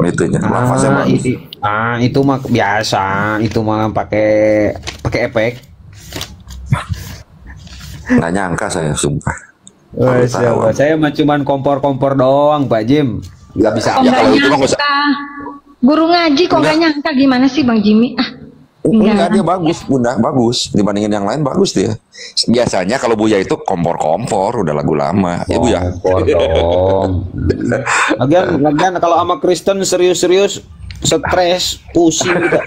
itunya, lafaznya bagus. Itu mah biasa, itu mah pakai efek. Nggak nyangka saya, sumpah. Baru Masya tahu. Allah. Saya mah cuman kompor-kompor doang, Pak Jim. Nggak bisa. Kok Ya, nggak kalau itu mah nggak usah. nyangka? Guru ngaji kok nggak nyangka, gimana sih Bang Jimmy? Enggak, dia bagus, Bunda, bagus. Dibandingin yang lain bagus dia. Biasanya kalau Buya itu kompor-kompor, udah lagu lama. Ya Buya. Kompor dong. Lagian kalau sama Kristen serius-serius stres, pusing gitu.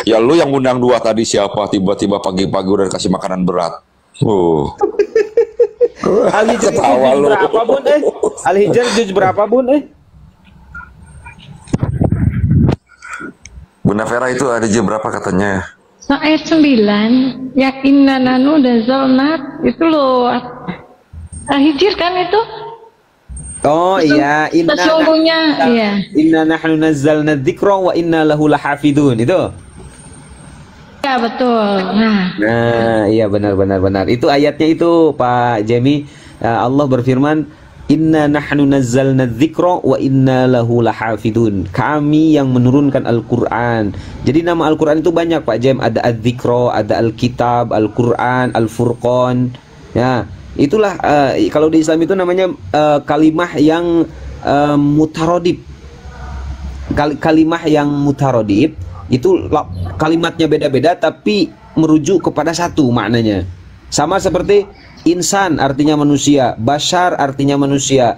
Ya lu yang ngundang dua tadi siapa? Tiba-tiba pagi-pagi udah kasih makanan berat. Al-Hijr Ketawa lu. berapa bun Al-Hijr juz berapa bun Bunda Vera itu ada jam berapa katanya? Ayat 9, yakinna nanu dan zalnat itu loh. Al-Hijr kan itu? Oh iya, Sesungguhnya, iya. inna nahnu nazzalna dzikra wa inna lahu lahafidun itu. Ya betul. Nah, iya benar. Itu ayatnya itu Pak Jemi. Allah berfirman, inna nahnu nazzalna dzikra wa inna lahu lahafidun. Kami yang menurunkan Al-Qur'an. Jadi nama Al-Qur'an itu banyak Pak Jem. Ada Adz-Dzikra, ada Al-Kitab, Al-Qur'an, Al-Furqan. Ya, itulah kalau di Islam itu namanya kalimah yang mutarodib. Kalimah yang mutarodib itu kalimatnya beda-beda tapi merujuk kepada satu maknanya. Sama seperti insan artinya manusia, bashar artinya manusia,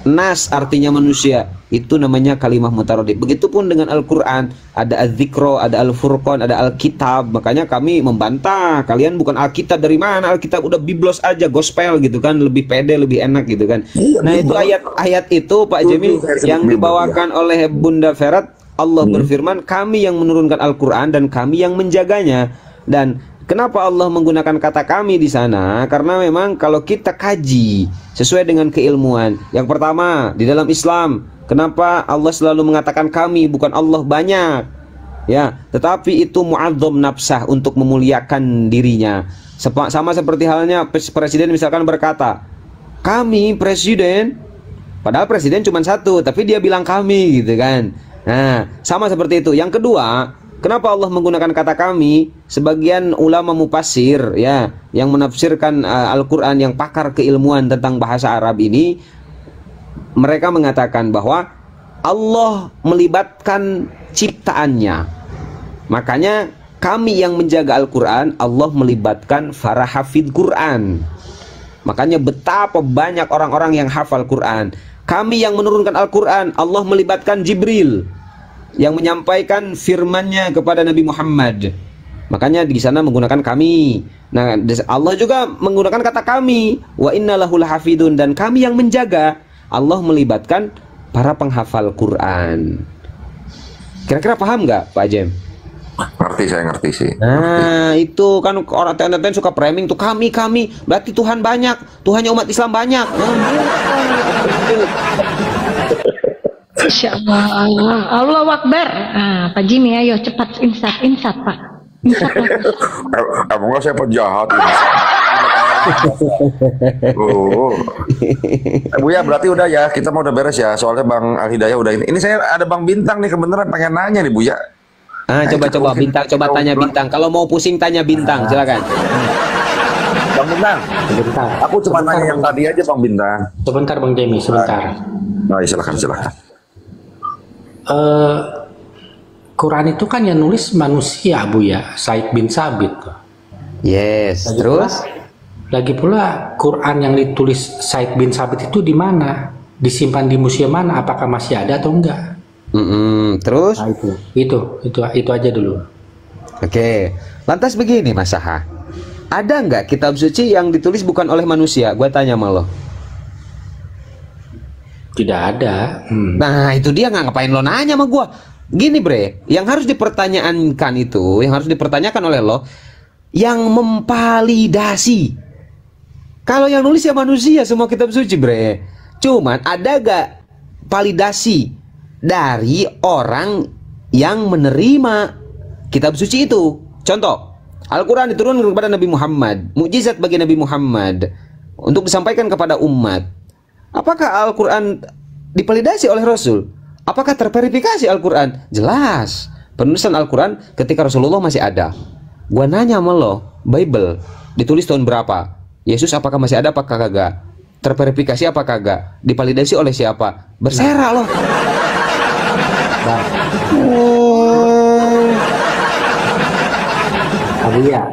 nas artinya manusia. Itu namanya kalimah mutarodib. Begitupun dengan Al-Qur'an, ada Adz-Dzikra, ada Al-Furqan, ada Al-Kitab. Makanya kami membantah, kalian bukan Alkitab dari mana? Alkitab udah biblos aja, gospel gitu kan, lebih pede, lebih enak gitu kan. Nah, itu ayat itu Pak Jemi yang dibawakan oleh Bunda Ferat. Allah berfirman, kami yang menurunkan Al-Quran dan kami yang menjaganya. Dan kenapa Allah menggunakan kata kami di sana? Karena memang kalau kita kaji sesuai dengan keilmuan. Yang pertama, di dalam Islam, kenapa Allah selalu mengatakan kami, bukan Allah banyak? Ya, tetapi itu mu'adzam nafsah, untuk memuliakan dirinya. Sama seperti halnya presiden misalkan berkata, kami presiden, padahal presiden cuma satu, tapi dia bilang kami gitu kan. Nah, sama seperti itu. Yang kedua, kenapa Allah menggunakan kata kami? Sebagian ulama mufassir ya, yang menafsirkan Al-Qur'an, yang pakar keilmuan tentang bahasa Arab ini, mereka mengatakan bahwa Allah melibatkan ciptaannya. Makanya kami yang menjaga Al-Qur'an, Allah melibatkan para hafidh Qur'an. Makanya betapa banyak orang-orang yang hafal Qur'an. Kami yang menurunkan Al-Quran, Allah melibatkan Jibril yang menyampaikan firman-Nya kepada Nabi Muhammad. Makanya di sana menggunakan kami. Nah, Allah juga menggunakan kata kami, wa inna lahu lahafidun, dan kami yang menjaga. Allah melibatkan para penghafal Quran. Kira-kira paham nggak Pak Jem? Ngerti, saya ngerti sih. Nah, itu kan orang TNT suka framing tuh, kami berarti Tuhan banyak, Tuhannya umat Islam banyak. Insya Allah, Allah Akbar. Pak Jimmy, ayo cepat insat Pak. Emang saya penjahat. Buya, berarti udah ya, kita mau udah beres ya. Soalnya Bang Al-Hidayah udah ini. Ini saya ada Bang Bintang nih, kebenaran pengen nanya nih Buya. Coba Bintang, coba tanya Bintang. Kalau mau pusing tanya Bintang, silakan. Bang Bintang, Sebentar. aku cuma nanya yang tadi aja Bang Bintang. Sebentar Bang Jemi, sebentar. Nah, silakan. Quran itu kan yang nulis manusia, Bu ya, Said bin Sabit. Yes, terus? Lagi pula Quran yang ditulis Said bin Sabit itu di mana? Disimpan di museum mana? Apakah masih ada atau enggak? Terus? Nah, itu aja dulu. Oke. Lantas begini Mas Saha, ada nggak kitab suci yang ditulis bukan oleh manusia? Gue tanya sama lo. Tidak ada. Nah itu dia, nggak ngapain lo nanya sama gue. Gini bre, yang harus dipertanyakan itu, yang harus dipertanyakan oleh lo, yang memvalidasi. Kalau yang nulis ya manusia semua kitab suci bre. Cuman ada gak validasi dari orang yang menerima kitab suci itu? Contoh, Al-Quran diturunkan kepada Nabi Muhammad, mukjizat bagi Nabi Muhammad untuk disampaikan kepada umat. Apakah Al-Quran divalidasi oleh Rasul? Apakah terverifikasi Al-Quran? Jelas. Penulisan Al-Quran ketika Rasulullah masih ada. Gua nanya sama lo, Bible ditulis tahun berapa? Yesus apakah masih ada apakah kagak? Terverifikasi apa kagak? Divalidasi oleh siapa? Berserah loh. Abu ya,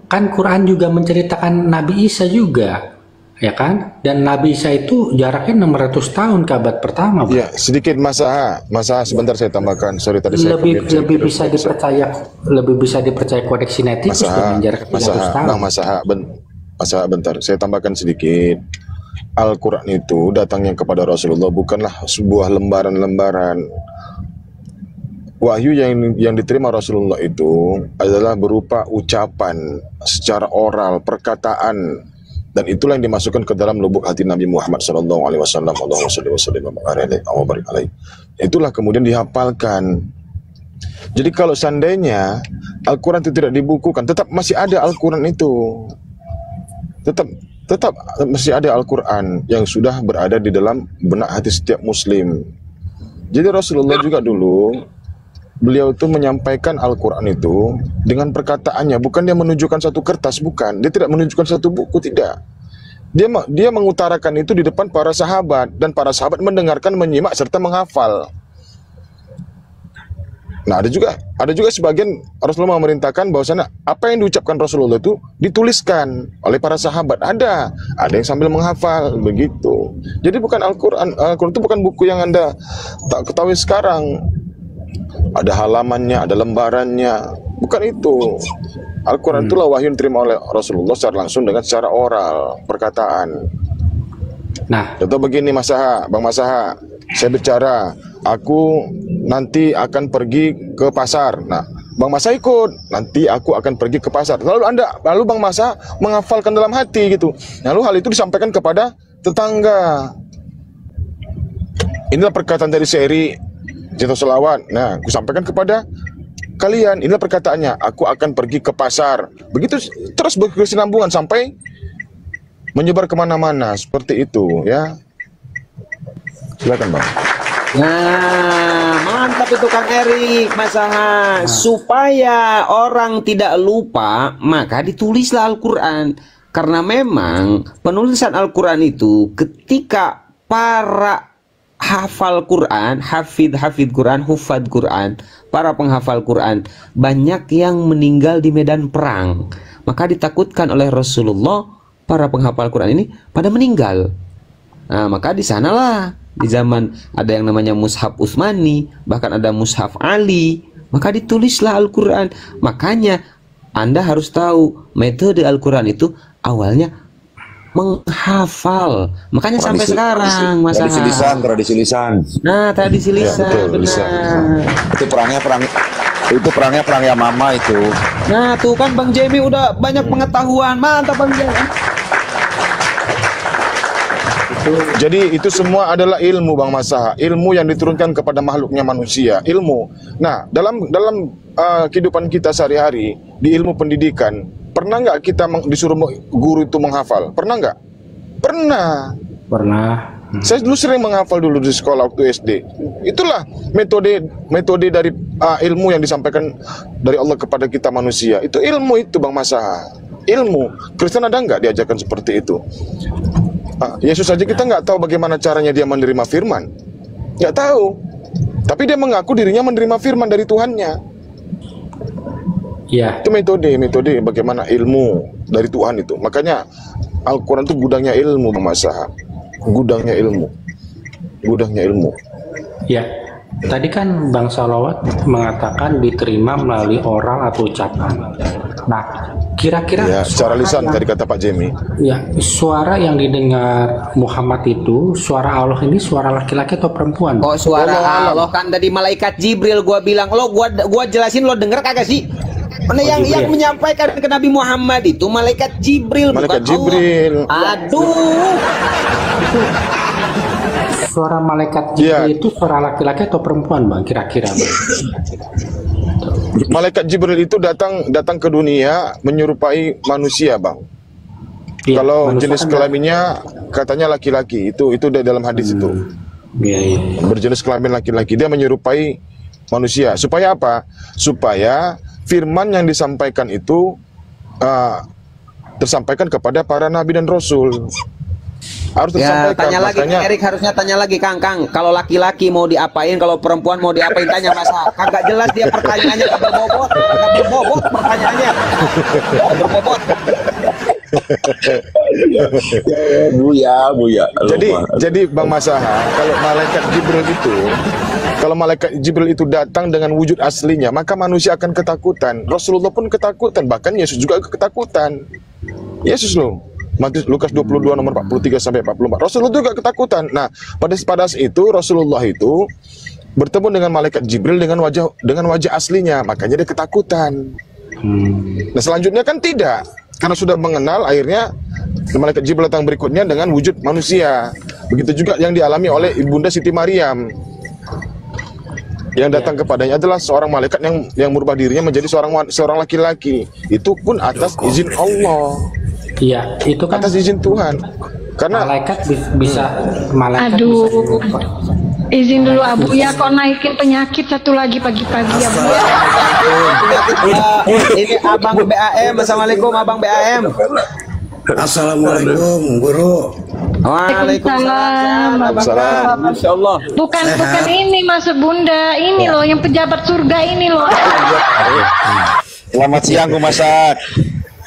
kan Quran juga menceritakan Nabi Isa juga, ya kan? Dan Nabi Isa itu jaraknya 600 tahun ke abad pertama, Bang. Ya, sedikit Masaha sebentar saya tambahkan. Sorry tadi saya lebih bisa dipercaya kodeks sinetikus dengan jarak 300 tahun. Bang Masaha bentar, saya tambahkan sedikit. Al-Quran itu datangnya kepada Rasulullah bukanlah sebuah lembaran-lembaran. Wahyu yang diterima Rasulullah itu adalah berupa ucapan secara oral, perkataan, dan itulah yang dimasukkan ke dalam lubuk hati Nabi Muhammad sallallahu alaihi wasallam. Allahumma shalli wa sallim wa barik alaihi. Itulah kemudian dihafalkan. Jadi kalau seandainya Al-Quran itu tidak dibukukan, tetap masih ada Al-Quran itu. Tetap masih ada Al-Quran yang sudah berada di dalam benak hati setiap muslim. Jadi Rasulullah juga dulu, beliau itu menyampaikan Al-Quran itu dengan perkataannya, bukan dia menunjukkan satu kertas, bukan. Dia tidak menunjukkan satu buku, tidak. Dia mengutarakan itu di depan para sahabat, dan para sahabat mendengarkan, menyimak, serta menghafal. Nah, ada juga sebagian Rasulullah memerintahkan bahwasanya apa yang diucapkan Rasulullah itu dituliskan oleh para sahabat. Ada yang sambil menghafal begitu. Jadi bukan Al-Quran itu bukan buku yang Anda tak ketahui sekarang. Ada halamannya, ada lembarannya. Bukan itu. Al-Quran itulah wahyu yang diterima oleh Rasulullah secara langsung dengan secara oral, perkataan. Nah, contoh begini Bang Masaha, saya bicara, aku nanti akan pergi ke pasar. Nah, Bang Masaha ikut, nanti aku akan pergi ke pasar. Lalu Bang Masaha menghafalkan dalam hati gitu. Lalu hal itu disampaikan kepada tetangga. Inilah perkataan dari Seri Cinta Selawat. Nah, aku sampaikan kepada kalian, inilah perkataannya, aku akan pergi ke pasar. Begitu terus berkesinambungan sampai menyebar kemana-mana, seperti itu ya. Silakan Bang. Nah, mantap itu Kang Erik, Masaha. Supaya orang tidak lupa, maka ditulislah Al-Quran. Karena memang penulisan Al-Quran itu ketika para hafal Quran, hafid Quran, hufad Quran, para penghafal Quran, banyak yang meninggal di medan perang. Maka ditakutkan oleh Rasulullah, para penghafal Quran ini pada meninggal. Nah, maka di sanalah di zaman ada yang namanya Mushaf Utsmani, bahkan ada Mushaf Ali, maka ditulislah Al-Quran. Makanya Anda harus tahu metode Al-Quran itu awalnya menghafal. Makanya sampai sekarang tradisi lisan. Nah, tradisi lisan, ya, betul, benar. Itu perangnya perang Yamama itu. Nah, tuh kan Bang Jemi udah banyak pengetahuan. Mantap Bang Jemi. Jadi itu semua adalah ilmu Bang Masaha, ilmu yang diturunkan kepada makhluknya manusia, ilmu. Nah, dalam kehidupan kita sehari-hari di ilmu pendidikan, pernah nggak kita disuruh guru itu menghafal? Pernah nggak? Pernah. Saya dulu sering menghafal dulu di sekolah waktu SD. Itulah metode dari ilmu yang disampaikan dari Allah kepada kita manusia. Itu ilmu itu Bang Masaha. Ilmu. Kristen ada nggak diajarkan seperti itu? Yesus saja kita nggak tahu bagaimana caranya dia menerima firman, nggak tahu. Tapi dia mengaku dirinya menerima firman dari Tuhannya. ya. Itu metode bagaimana ilmu dari Tuhan itu. Makanya Al-Quran itu gudangnya ilmu, Bang Masaha. Gudangnya ilmu. Ya. Tadi kan Bang Salawat mengatakan diterima melalui oral atau ucapan. Nah, kira-kira Ya, secara lisan tadi kata Pak Jemi. Ya, suara yang didengar Muhammad itu, suara Allah ini suara laki-laki atau perempuan? Kok suara Allah kan tadi malaikat Jibril, gua bilang gua jelasin, lo denger kagak sih? Mana yang menyampaikan ke Nabi Muhammad itu malaikat Jibril, Malaikat bukan Jibril. Allah. Aduh. Suara malaikat Jibril itu suara laki-laki atau perempuan, Bang? Kira-kira, Bang? Malaikat Jibril itu datang ke dunia menyerupai manusia, Bang. Ya, Kalau manusia jenis kan kelaminnya katanya laki-laki, itu dalam hadis itu. Iya, iya. Berjenis kelamin laki-laki, dia menyerupai manusia. Supaya apa? Supaya firman yang disampaikan itu tersampaikan kepada para nabi dan rasul. Harus Ya, tersampaikan. tanya lagi, Makanya Kang Erik harusnya tanya lagi, Kang. Kalau laki-laki mau diapain, kalau perempuan mau diapain, tanya masa. Kagak jelas dia pertanyaannya, kagak berbobot pertanyaannya. Kagak berbobot. Buya. jadi Bang Masaha, kalau malaikat Jibril itu datang dengan wujud aslinya, maka manusia akan ketakutan. Rasulullah pun ketakutan, bahkan Yesus juga ketakutan. Yesus loh. Lukas 22 nomor 43 sampai 44. Rasulullah juga ketakutan. Nah, pada saat itu Rasulullah itu bertemu dengan malaikat Jibril dengan wajah aslinya, makanya dia ketakutan. Nah, selanjutnya kan tidak. Karena sudah mengenal, akhirnya malaikat Jibril datang berikutnya dengan wujud manusia. Begitu juga yang dialami oleh Ibunda Siti Maryam. Yang datang kepadanya adalah seorang malaikat yang merubah dirinya menjadi seorang laki-laki. Itu pun atas izin Allah. Iya, itu kan Atas izin Tuhan. Karena malaikat bisa malaikat Aduh. bisa Izin dulu Abu ya, kok naikin penyakit satu lagi pagi-pagi ya Bu ya. Ini Abang BAM. Assalamualaikum Abang BAM. Assalamualaikum guru. Waalaikumsalam. Waalaikumsalam. Masya Allah. Bukan ini maksud Bunda, ini loh yang pejabat surga ini loh. Selamat siang Gu Masak.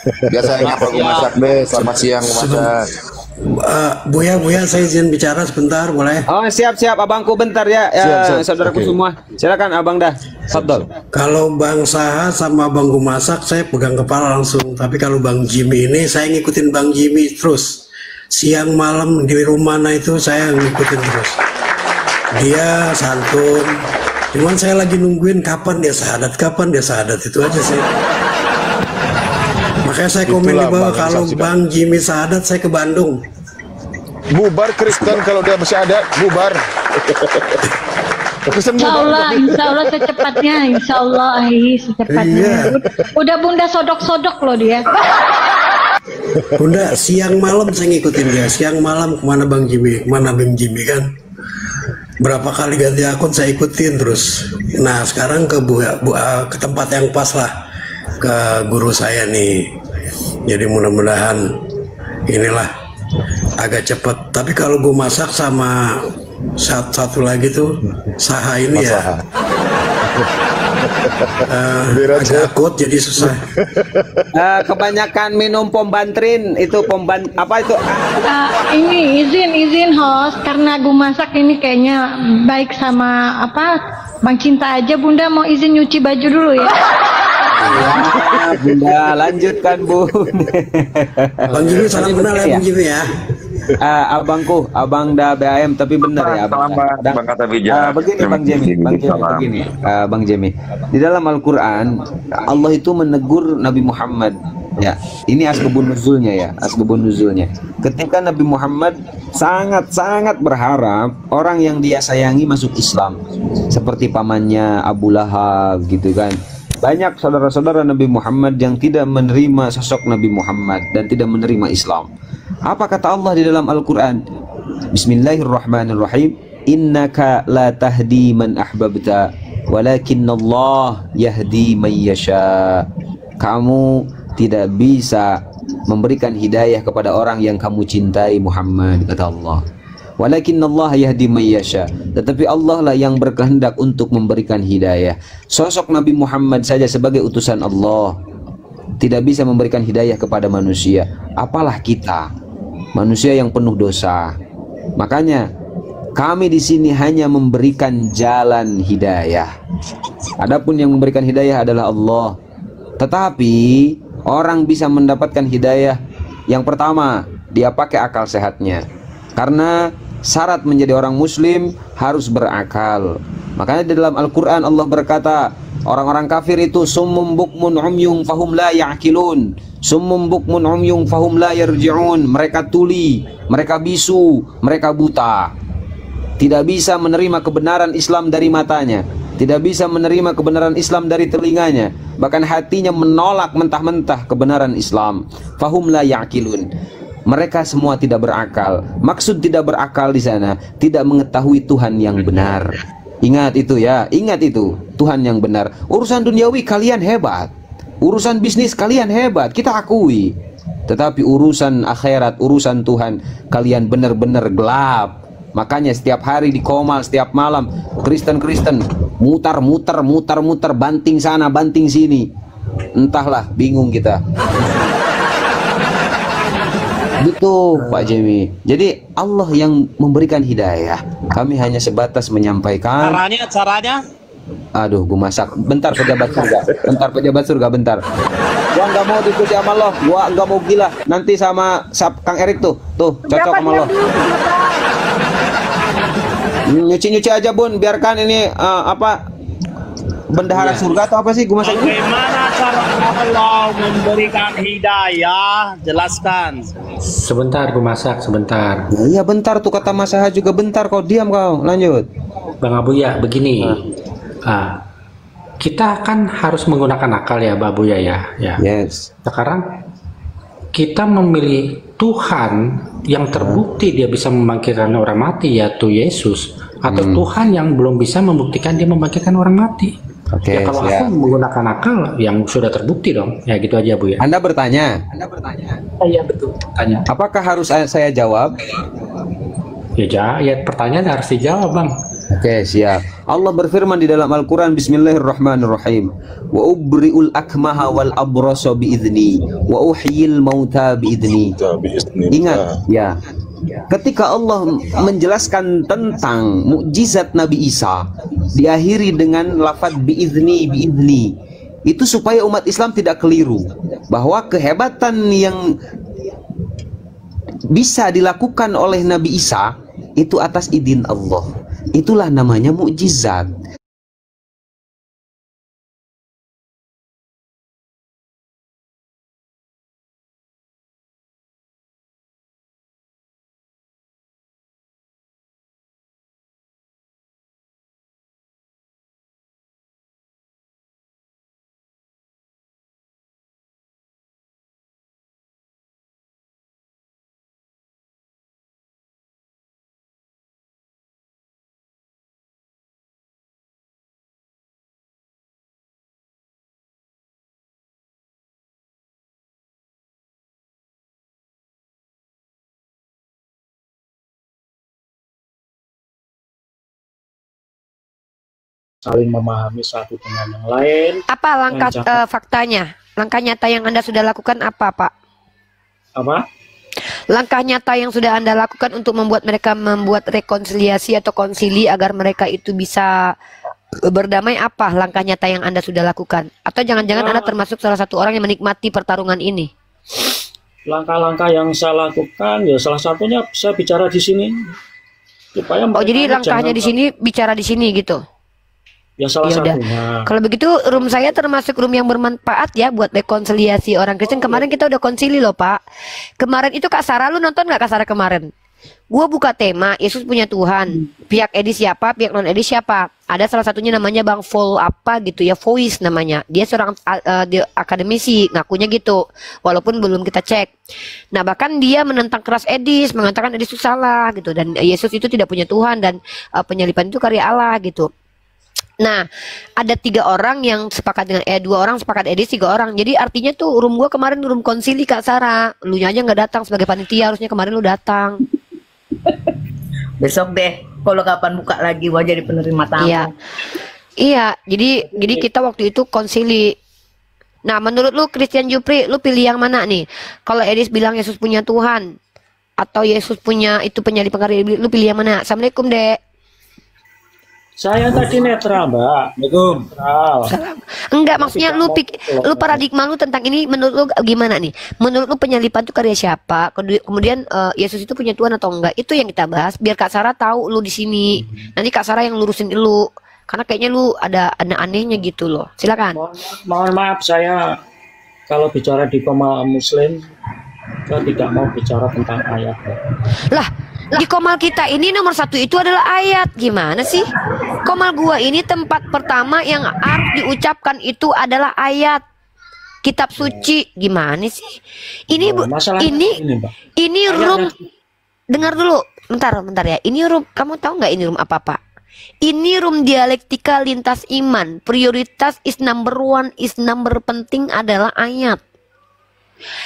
Biasanya apa Gu Masak deh. Selamat siang Gu Masak. Buya, saya izin bicara sebentar, boleh? Oh siap abangku bentar ya, Siap. saudaraku Oke. semua. Silakan abang dah. Fadol. Kalau Bang Saha sama Bang Gumasak saya pegang kepala langsung. Tapi kalau Bang Jimmy ini saya ngikutin Bang Jimmy terus. Siang malam di rumah itu saya ngikutin terus. Dia santun. Cuman saya lagi nungguin kapan dia syahadat itu aja sih. Makanya saya komen Itulah di bawah Bang yang kalau saksikan. Bang Jimmy syahadat saya ke Bandung. bubar Kristen kalau dia bersyahadat, bubar. Kristen bubar. Insya Allah secepatnya, insya Allah secepatnya. Iya. Udah Bunda sodok-sodok loh dia. Bunda, siang malam saya ngikutin dia. Siang malam kemana Bang Jimmy kan. Berapa kali ganti akun saya ikutin terus. Nah sekarang ke ke tempat yang pas lah, ke guru saya nih. Jadi mudah-mudahan inilah agak cepet. Tapi kalau gue masak sama satu lagi tuh Saha ini ya agak akut jadi susah. Kebanyakan minum Pombantrin itu apa itu? Ini izin host karena gue masak ini kayaknya baik sama Bang Cinta aja. Bunda mau izin nyuci baju dulu ya. Ya, Bunda lanjutkan Bun. Bang Jimmy salam kenal ya Bang Jimmy ya. Abang dah BAM tapi benar ya abang. Bang kata bijak. Begini Bang Jemi, begini Bang Jemi. Di dalam Al-Qur'an Allah itu menegur Nabi Muhammad. Ya, ini asbabun nuzulnya. Ketika Nabi Muhammad sangat berharap orang yang dia sayangi masuk Islam, seperti pamannya Abu Lahab gitu kan. Banyak saudara-saudara Nabi Muhammad yang tidak menerima sosok Nabi Muhammad dan tidak menerima Islam. Apa kata Allah di dalam Al-Quran? Bismillahirrahmanirrahim. Innaka la tahdi man ahbabta walakinnallah yahdi man yasha. Kamu tidak bisa memberikan hidayah kepada orang yang kamu cintai Muhammad, kata Allah. Walakinnallah yahdi man yasha. Tetapi Allah lah yang berkehendak untuk memberikan hidayah. Sosok Nabi Muhammad saja sebagai utusan Allah tidak bisa memberikan hidayah kepada manusia, apalah kita, manusia yang penuh dosa. Makanya kami di sini hanya memberikan jalan hidayah. Adapun yang memberikan hidayah adalah Allah. Tetapi orang bisa mendapatkan hidayah yang pertama, dia pakai akal sehatnya. Karena syarat menjadi orang muslim harus berakal. Makanya di dalam Al-Quran Allah berkata, orang-orang kafir itu summum bukmun umyung fahum la ya'kilun. Summum bukmun umyung fahum la yarji'un. Mereka tuli, mereka bisu, mereka buta. Tidak bisa menerima kebenaran Islam dari matanya, tidak bisa menerima kebenaran Islam dari telinganya, bahkan hatinya menolak mentah-mentah kebenaran Islam. Fahum la ya'kilun. Mereka semua tidak berakal. Maksud tidak berakal di sana, tidak mengetahui Tuhan yang benar. Ingat itu ya, ingat itu, Tuhan yang benar. Urusan duniawi kalian hebat, urusan bisnis kalian hebat, kita akui. Tetapi urusan akhirat, urusan Tuhan, kalian benar-benar gelap. Makanya setiap hari di Komal, setiap malam Kristen mutar-muter, banting sana, banting sini. Entahlah, bingung kita. Gitu Pak Jemi. Jadi Allah yang memberikan hidayah. Kami hanya sebatas menyampaikan. Caranya? Aduh, gue masak. Bentar pejabat surga, bentar. Gua nggak mau diskusi sama lo. Gua nggak mau gila. Nanti sama Kang Erik tuh cocok sama lo. Nyuci aja Bun, biarkan ini bendahara surga atau apa sih? Gue masak. Bagaimana cara Allah memberikan hidayah? Jelaskan. Sebentar, gue masak sebentar. Nah, iya bentar tuh kata Mas Aha juga bentar, kau diam kau. Lanjut. Bang Abuya, begini. Kita kan harus menggunakan akal ya, Mbak Buya ya. Yes. Sekarang kita memilih Tuhan yang terbukti dia bisa membangkitkan orang mati, yaitu Yesus, atau Tuhan yang belum bisa membuktikan dia membangkitkan orang mati. Oke, Ya kalau aku menggunakan akal yang sudah terbukti dong. Ya gitu aja Bu ya. Anda bertanya. Iya betul. Tanya. Apakah harus saya jawab? Ya pertanyaan harus dijawab Bang. Oke, siap. Allah berfirman di dalam Al-Quran, Bismillahirrahmanirrahim. Wa ubri'ul akmaha wal abrasa bi'izni wa uhyil mauta bi'izni. Ingat ya, ketika Allah menjelaskan tentang mukjizat Nabi Isa, diakhiri dengan lafaz bi'izni. Itu supaya umat Islam tidak keliru bahwa kehebatan yang bisa dilakukan oleh Nabi Isa itu atas izin Allah. Itulah namanya mukjizat. Saling memahami satu dengan yang lain. Apa langkah faktanya? Langkah nyata yang Anda sudah lakukan apa, Pak? Apa? Langkah nyata yang sudah Anda lakukan untuk membuat mereka membuat rekonsiliasi atau konsili agar mereka itu bisa berdamai, apa langkah nyata yang Anda sudah lakukan? Atau jangan-jangan Anda termasuk salah satu orang yang menikmati pertarungan ini? Langkah-langkah yang saya lakukan ya salah satunya saya bicara di sini supaya jadi langkahnya di sini bicara di sini gitu. Ya salah satunya. Kalau begitu room saya termasuk room yang bermanfaat ya buat rekonsiliasi orang Kristen. Kemarin kita udah konsili loh Pak. Kemarin itu Kak Sarah, lu nonton nggak Kak Sarah kemarin? Gua buka tema Yesus punya Tuhan. Pihak Edi siapa, pihak non Edi siapa? Ada salah satunya namanya Bang Vol apa gitu ya, Voice namanya. Dia seorang akademisi, ngakunya gitu. Walaupun belum kita cek. Nah bahkan dia menentang keras Edis, mengatakan Edis itu salah gitu. Dan Yesus itu tidak punya Tuhan dan penyalipan itu karya Allah gitu. Nah, ada 3 orang yang sepakat dengan 2 orang sepakat Edis, 3 orang. Jadi artinya tuh room gua kemarin room konsili Kak Sarah. Lu aja nggak datang sebagai panitia, harusnya kemarin lu datang. Besok deh, kalau kapan buka lagi gua jadi penerima tamu. Iya, jadi kita waktu itu konsili. Nah, menurut lu Christian Jupri, lu pilih yang mana nih? Kalau Edis bilang Yesus punya Tuhan atau Yesus punya itu penyalipan karya, lu pilih yang mana? Assalamualaikum, Dek. Saya tadi netral, Mbak. Netral. Enggak, maksudnya lu paradigma lu tentang ini menurut lu gimana nih? Menurut lu penyalipan itu karya siapa? Kemudian Yesus itu punya Tuhan atau enggak? Itu yang kita bahas biar Kak Sarah tahu lu di sini. Nanti Kak Sarah yang lurusin lu. Karena kayaknya lu ada aneh-anehnya gitu loh. Silakan. Mohon maaf, saya kalau bicara di Komal Muslim saya tidak mau bicara tentang ayat. Lah, di Komal kita ini nomor 1 itu adalah ayat. Gimana sih? Komal gua ini tempat pertama yang harus diucapkan itu adalah ayat. kitab suci. Gimana sih? Ini Bu, masalahnya ini, Mbak. ini room. Dengar dulu, bentar ya. Ini room, kamu tahu nggak ini room apa, Pak? Ini room dialektika lintas iman. Prioritas is number one, is number penting adalah ayat.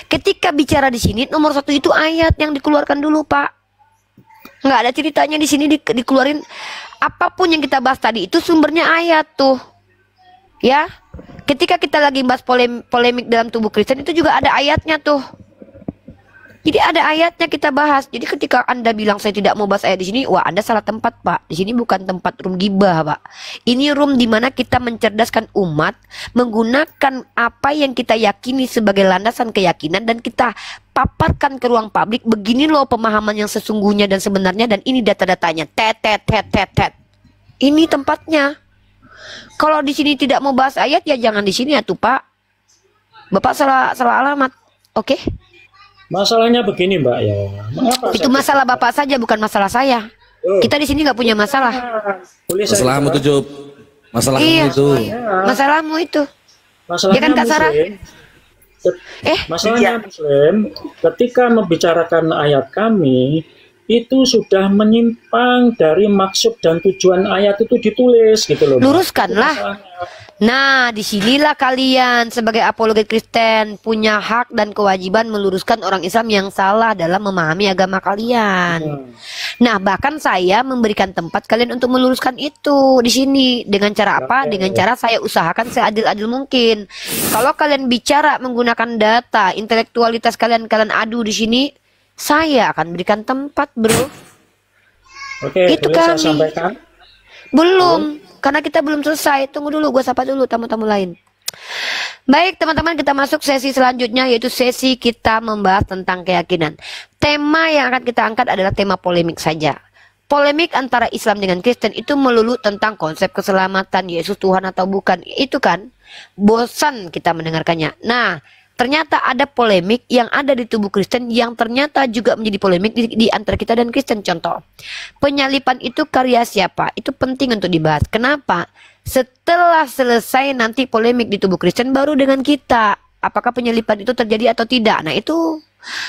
Ketika bicara di sini, nomor satu itu ayat yang dikeluarkan dulu, Pak. Nggak ada ceritanya di sini dikeluarin. Apapun yang kita bahas tadi itu sumbernya ayat tuh. Ya, ketika kita lagi bahas polemik dalam tubuh Kristen itu juga ada ayatnya tuh. Jadi ada ayatnya kita bahas. Jadi ketika Anda bilang saya tidak mau bahas ayat di sini, wah Anda salah tempat, Pak. Di sini bukan tempat room gibah, Pak. Ini room di mana kita mencerdaskan umat menggunakan apa yang kita yakini sebagai landasan keyakinan dan kita paparkan ke ruang publik. Begini loh pemahaman yang sesungguhnya dan sebenarnya, dan ini data-datanya. Ini tempatnya. Kalau di sini tidak mau bahas ayat ya jangan di sini ya tuh, Pak. Bapak salah alamat. Oke? Masalahnya begini, Mbak, ya. Mengapa Itu masalah Bapak saja, bukan masalah saya. Kita di sini nggak punya masalah. Masalahmu tuh, Job. Masalahmu Iya, itu. masalahmu itu. Masalahnya Ya kan, Kak Sarah? Masalahnya Muslim, ketika membicarakan ayat kami, itu sudah menyimpang dari maksud dan tujuan ayat itu ditulis gitu loh. Luruskanlah. Nah, disinilah kalian sebagai apologet Kristen punya hak dan kewajiban meluruskan orang Islam yang salah dalam memahami agama kalian. Nah, bahkan saya memberikan tempat kalian untuk meluruskan itu di sini. Dengan cara apa? Dengan cara saya usahakan seadil-adil mungkin. Kalau kalian bicara menggunakan data, intelektualitas kalian adu di sini, saya akan berikan tempat, bro. Oke, itu boleh saya kami. sampaikan? Belum. Karena kita belum selesai. Tunggu dulu, gue sapa dulu tamu-tamu lain. Baik teman-teman, kita masuk sesi selanjutnya, yaitu sesi kita membahas tentang keyakinan. Tema yang akan kita angkat adalah tema polemik saja. Polemik antara Islam dengan Kristen itu melulu tentang konsep keselamatan, Yesus Tuhan atau bukan. Itu kan bosan kita mendengarkannya. Nah, ternyata ada polemik yang ada di tubuh Kristen yang ternyata juga menjadi polemik di antara kita dan Kristen. Contoh, penyalipan itu karya siapa? Itu penting untuk dibahas. Kenapa? Setelah selesai nanti polemik di tubuh Kristen baru dengan kita. Apakah penyalipan itu terjadi atau tidak? Nah itu.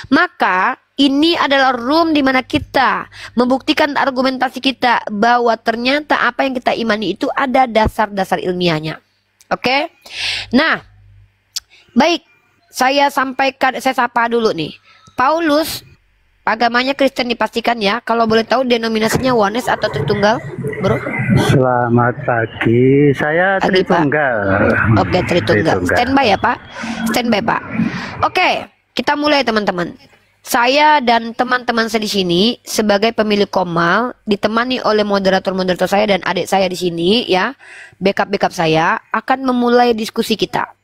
Maka ini adalah room di mana kita membuktikan argumentasi kita bahwa ternyata apa yang kita imani itu ada dasar-dasar ilmiahnya. Oke? Nah, baik. Saya sapa dulu nih. Paulus, agamanya Kristen dipastikan ya. Kalau boleh tahu denominasinya Oneness atau Tritunggal, bro? Selamat pagi, saya Tritunggal. Oke, Tritunggal. Standby ya, Pak. Standby, Pak. Oke, kita mulai teman-teman. Saya dan teman-teman saya di sini sebagai pemilik Komal ditemani oleh moderator-moderator saya dan adik saya di sini ya, backup saya akan memulai diskusi kita.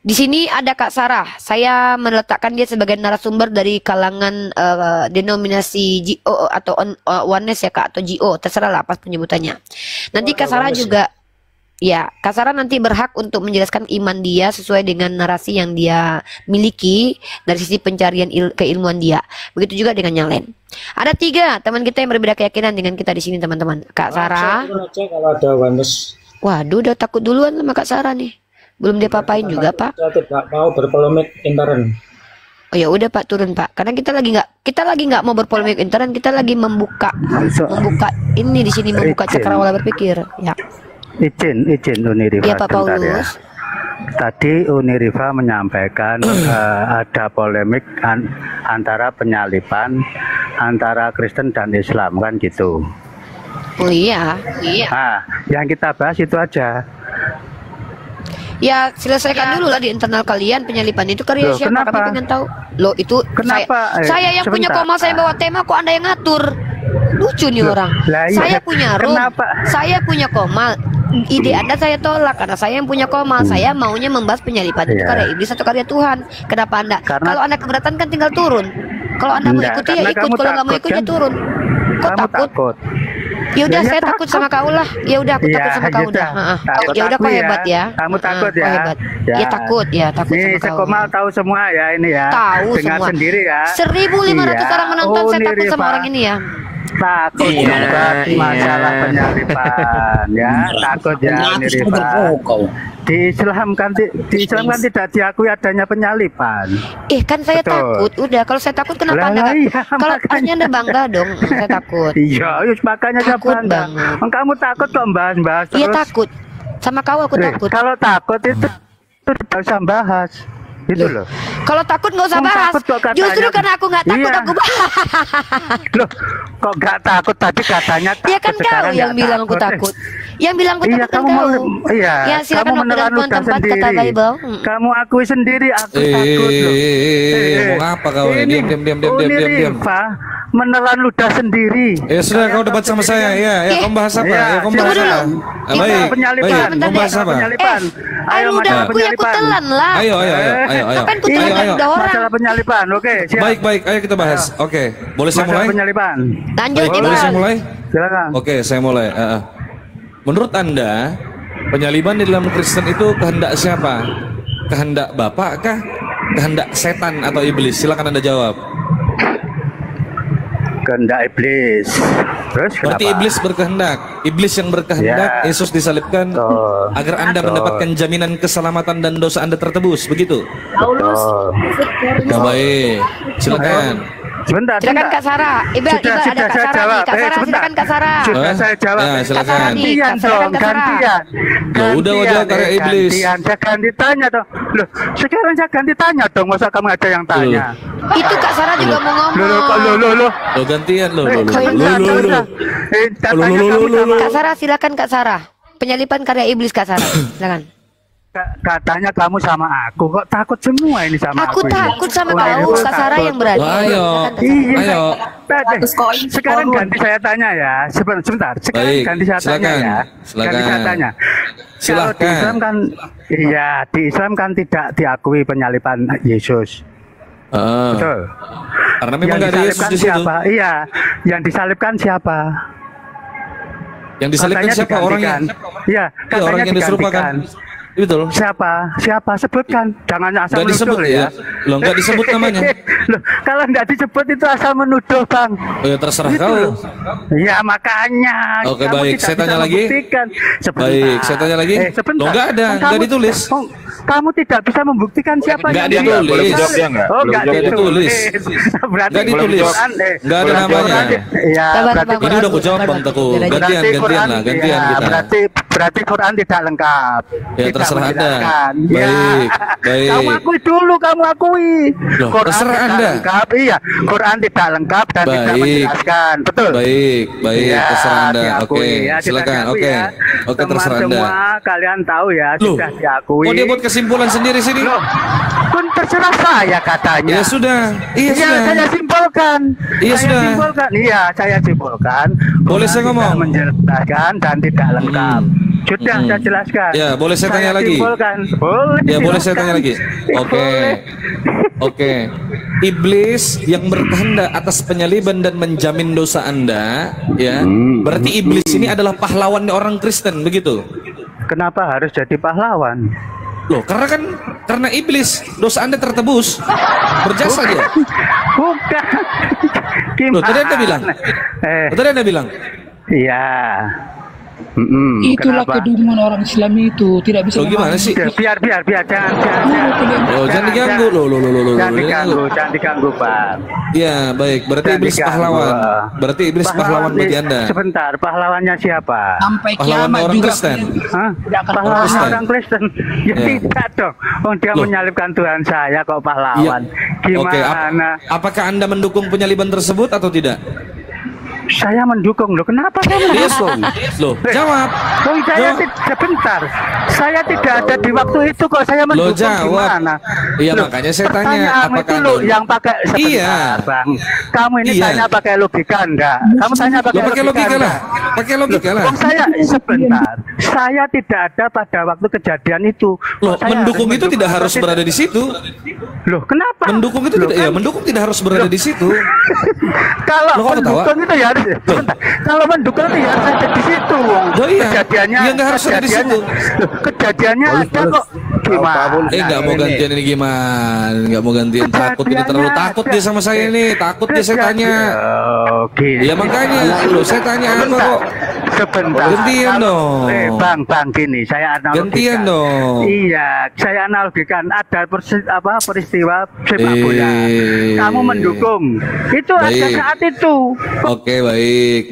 Di sini ada Kak Sarah. Saya meletakkan dia sebagai narasumber dari kalangan denominasi GO atau Oneness ya Kak, atau GO, terserah lah apa penyebutannya. Nanti Kak Sarah juga ya, Kak Sarah nanti berhak untuk menjelaskan iman dia sesuai dengan narasi yang dia miliki dari sisi pencarian keilmuan dia. Begitu juga dengan yang lain. Ada 3 teman kita yang berbeda keyakinan dengan kita di sini teman-teman. Kak Sarah. Kalau ada Oneness. Waduh, udah takut duluan sama Kak Sarah nih. Belum dia papain juga, Pak. Saya tidak mau berpolemik intern. Oh ya udah Pak, turun Pak. Karena kita lagi nggak mau berpolemik intern, kita lagi membuka ini di sini, membuka cakrawala berpikir. Ya. Izin Uniriva. Iya Pak Paulus. Ya. Tadi Uniriva menyampaikan ada polemik antara penyalipan antara Kristen dan Islam kan gitu. Oh iya. Nah, yang kita bahas itu aja. Ya selesaikan dulu lah di internal kalian penyalipan itu karya siapa? Kenapa? Kami pengen tahu. Loh itu kenapa? Saya yang punya Komal, saya bawa tema, kok Anda yang ngatur? Lucu nih orang. Iya. Saya punya room, Kenapa? saya punya Komal. Ide Anda saya tolak karena saya yang punya Komal. Saya maunya membahas penyalipan itu karya iblis atau karya Tuhan. Kenapa Anda? Kalau Anda keberatan kan tinggal turun. Kalau Anda mau ikuti ya ikut, kalau nggak mau ikut ya turun. Kok takut? Ya udah, saya takut sama kau lah. Ya udah, aku takut sama kau udah. Ya udah, kau hebat ya. Kamu takut ya? Hebat. Ya takut takut nih, sama kau. Komal tahu semua ya ini ya. Tahu dengar semua. sendiri ya. 1.500 orang menonton, saya takut sama Uniriva. orang ini ya. takut juga masalah penyaliban ya, takut ya Uni Rifa. Di Islam kan tidak diakui adanya penyaliban. Kan saya takut. Udah, kalau saya takut kenapa Anda? Kalau harusnya Anda bangga dong, saya takut. Iya, makanya saya bangga. Kamu takut kok bahas-bahas terus. Iya takut. Sama kau aku takut. Kalau takut itu tidak usah bahas. Itu loh. Kalau takut nggak usah bahas. Justru karena aku nggak takut aku bahas. Loh, kok nggak takut tadi katanya takut. Ya kan kau yang bilang aku takut. Yang bilang aku takut kan kau. Iya. Ya silakan menelan tempat kata Bible. Kamu akui sendiri aku takut loh. Mau apa kau? Diam. Menelan ludah sendiri. Sudah kau debat sama saya ya. Kamu bahas apa? Ya, kamu bahas apa? Baik. Kamu bahas apa? Ayo ludahku ya aku telan lah. Ayo. Apa yang ku telan ada orang? Masalah penyaliban. Oke, siap. Baik. Ayo kita bahas. Oke. Boleh saya mulai? Penyaliban. Lanjut, boleh saya mulai? Silakan. Oke, saya mulai. Menurut Anda, penyaliban di dalam Kristen itu kehendak siapa? Kehendak Bapak kah? Kehendak setan atau iblis? Silakan Anda jawab. Kehendak iblis. Terus berarti kenapa? iblis berkehendak. Iblis yang berkehendak Yesus disalibkan agar Anda mendapatkan jaminan keselamatan dan dosa Anda tertebus, begitu? Baik. Silakan. Sebentar. Silakan Kak Sarah. Iba ada Kak Sarah nih. Kak Sarah silakan Kak Sarah. Sudah saya jawab. Ya, silakan. Gantian dong, gantian. Ya udah karya iblis. Gantian, saya ganti tanya dong. Loh, sekarang saya ganti tanya dong. Masa kamu ada yang tanya? Itu Kak Sarah juga mau ngomong. Loh, gantian loh. Kak Sarah silakan Kak Sarah. Penyaliban karya iblis Kak Sarah. Silakan. Katanya kamu sama aku, kok takut semua ini sama aku? Aku takut sama kau, Kak Sarah yang berani. Ayo. Sekarang ganti saya tanya ya. Sebentar. Sekarang ganti saya tanya ya. Ganti saya tanya. Kalau di Islam kan, di Islam kan tidak diakui penyaliban Yesus. Betul. Karena memang nggak ada Yesus di situ. Siapa? Iya, yang disalibkan siapa? Yang disalibkan siapa orangnya? Iya, orang yang diserupakan. Betul. Siapa? Sebutkan. Jangan asal menuduh ya. Loh, nggak disebut namanya. Loh, kalau nggak disebut itu asal menuduh, Bang. Oh ya terserah kau. Ya makanya. Oke, baik. Saya tanya lagi. Baik, saya tanya lagi. Loh, nggak ada, nggak ditulis. Kamu tidak bisa membuktikan siapa nggak ditulis. Oh, nggak ditulis. Nggak ditulis. Nggak ada namanya. Ya, ini udah aku jawab Bang Teguh. Gantian lah, gantian kita. Berarti Quran tidak lengkap. Ya terserah Anda. Baik. Kamu akui dulu, kamu akui. Loh, terserah Anda. Lengkap, iya. Quran tidak lengkap dan tidak menjelaskan. Betul. Baik. Terserah Anda. Oke, silakan. Oke, terserah Anda. Semua kalian tahu ya, sudah diakui. Oh, dia buat kesimpulan sendiri sini. Loh, kan terserah saya katanya. Ya sudah. Iya, saya simpulkan. Iya, saya simpulkan. Boleh saya ngomong? Menjelaskan dan tidak lengkap. Sudah saya jelaskan. Ya, boleh saya tanya lagi? Boleh. Ya, boleh saya tanya lagi. Oke. Iblis yang berkehendak atas penyaliban dan menjamin dosa Anda, ya. Berarti iblis ini adalah pahlawan orang Kristen, begitu? Kenapa harus jadi pahlawan? Loh, karena iblis dosa Anda tertebus. Berjasa dia. Bukan. Loh, tadi Anda bilang. Iya. Itulah kedunguan orang Islam itu, tidak bisa. Gimana sih? Biar jangan. Jangan diganggu loh. Jangan diganggu, Pak. Ya, baik. Berarti iblis pahlawan. Berarti iblis pahlawan bagi Anda. Sebentar, pahlawannya siapa? Sampai pahlawan kiamat orang juga. Kristen. Pahlawan orang Kristen. Ya tidak dong. Dia menyalibkan Tuhan saya kok pahlawan. Gimana? Apakah Anda mendukung penyaliban tersebut atau tidak? Saya mendukung. Loh, kenapa saya mendukung? Loh, jawab. Sebentar. Saya tidak ada di waktu itu kok saya mendukung. Gimana? Iya, makanya saya tanya apakah itu yang pakai sebentar, Bang. Kamu ini tanya pakai logika enggak? Kamu tanya pakai logika lah. Pakai logika lah. Saya sebentar. Saya tidak ada pada waktu kejadian itu. Loh, mendukung itu tidak harus berada di situ. Loh, kenapa? Mendukung itu mendukung tidak harus berada di situ. Kalau mendukung itu ya harus. Kalau mendukung itu ya harus ada di situ. Kejadiannya ya nggak harus ada di situ. Kejadiannya ada kok. Gimana? Nggak mau gantian ini gimana? Nggak mau gantian, takut ini terlalu takut dia sama saya nih, takut dia saya tanya. Ya makanya, lo saya tanya apa kok? Sebentar. Gantian dong. Bang, gini, saya analogikan. Gantian dong. Iya, saya analogikan ada peristiwa sepak bola. Kamu mendukung. Itu ada saat itu. Oke, baik.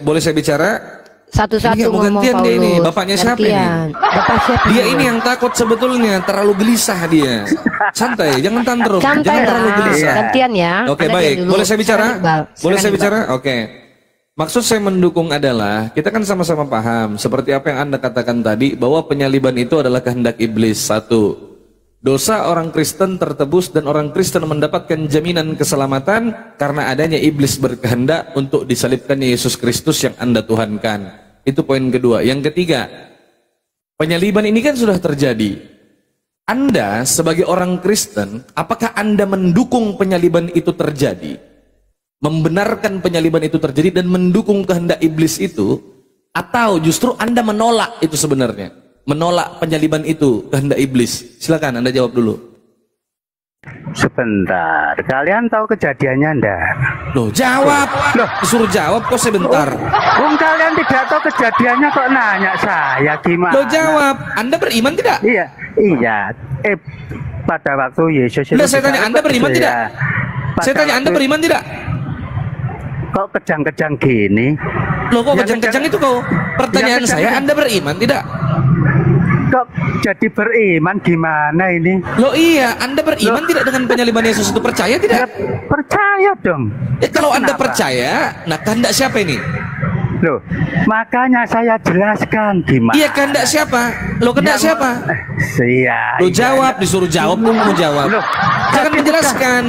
Boleh saya bicara? Satu-satu Mau ngomong gantian dia ini, Paulus. bapaknya siapa ini? Gantian. Bapak siapa? Dia ini yang takut sebetulnya, terlalu gelisah dia. Santai, jangan tantrum, Santai jangan terlalu lah. gelisah. Gantian ya. Oke, Anda baik. diam dulu. Boleh saya bicara? Silakan, Iqbal. Boleh Silakan, saya Iqbal. bicara? Oke. Maksud saya mendukung adalah kita kan sama-sama paham seperti apa yang Anda katakan tadi bahwa penyaliban itu adalah kehendak iblis. Satu, dosa orang Kristen tertebus dan orang Kristen mendapatkan jaminan keselamatan karena adanya iblis berkehendak untuk disalibkannya Yesus Kristus yang Anda tuhankan. Itu poin kedua. Yang ketiga, penyaliban ini kan sudah terjadi. Anda sebagai orang Kristen, apakah Anda mendukung penyaliban itu terjadi? Membenarkan penyaliban itu terjadi dan mendukung kehendak iblis itu? Atau justru Anda menolak itu sebenarnya? Menolak penyaliban itu, kehendak iblis? Silakan Anda jawab dulu. Sebentar, kalian tahu kejadiannya enggak? Loh, jawab. Loh, disuruh jawab kok sebentar. Kalian tidak tahu kejadiannya kok nanya saya gimana? Loh, jawab. Anda beriman tidak? Iya. Pada waktu Yesus itu. Saya tanya, Anda beriman tidak? Saya tanya, Anda beriman tidak? Kok kejang-kejang gini? Loh, kok kejang-kejang itu kok? Pertanyaan saya, Anda beriman tidak? Kok jadi beriman gimana ini? Loh iya, Anda beriman tidak dengan penyaliban Yesus itu? Percaya tidak? Percaya dong. Kalau Anda percaya, nah kehendak siapa ini? Loh, makanya saya jelaskan gimana. Iya, kehendak siapa? Loh, kehendak siapa? Iya. Lo jawab, disuruh jawab, mau jawab. Jangan menjelaskan.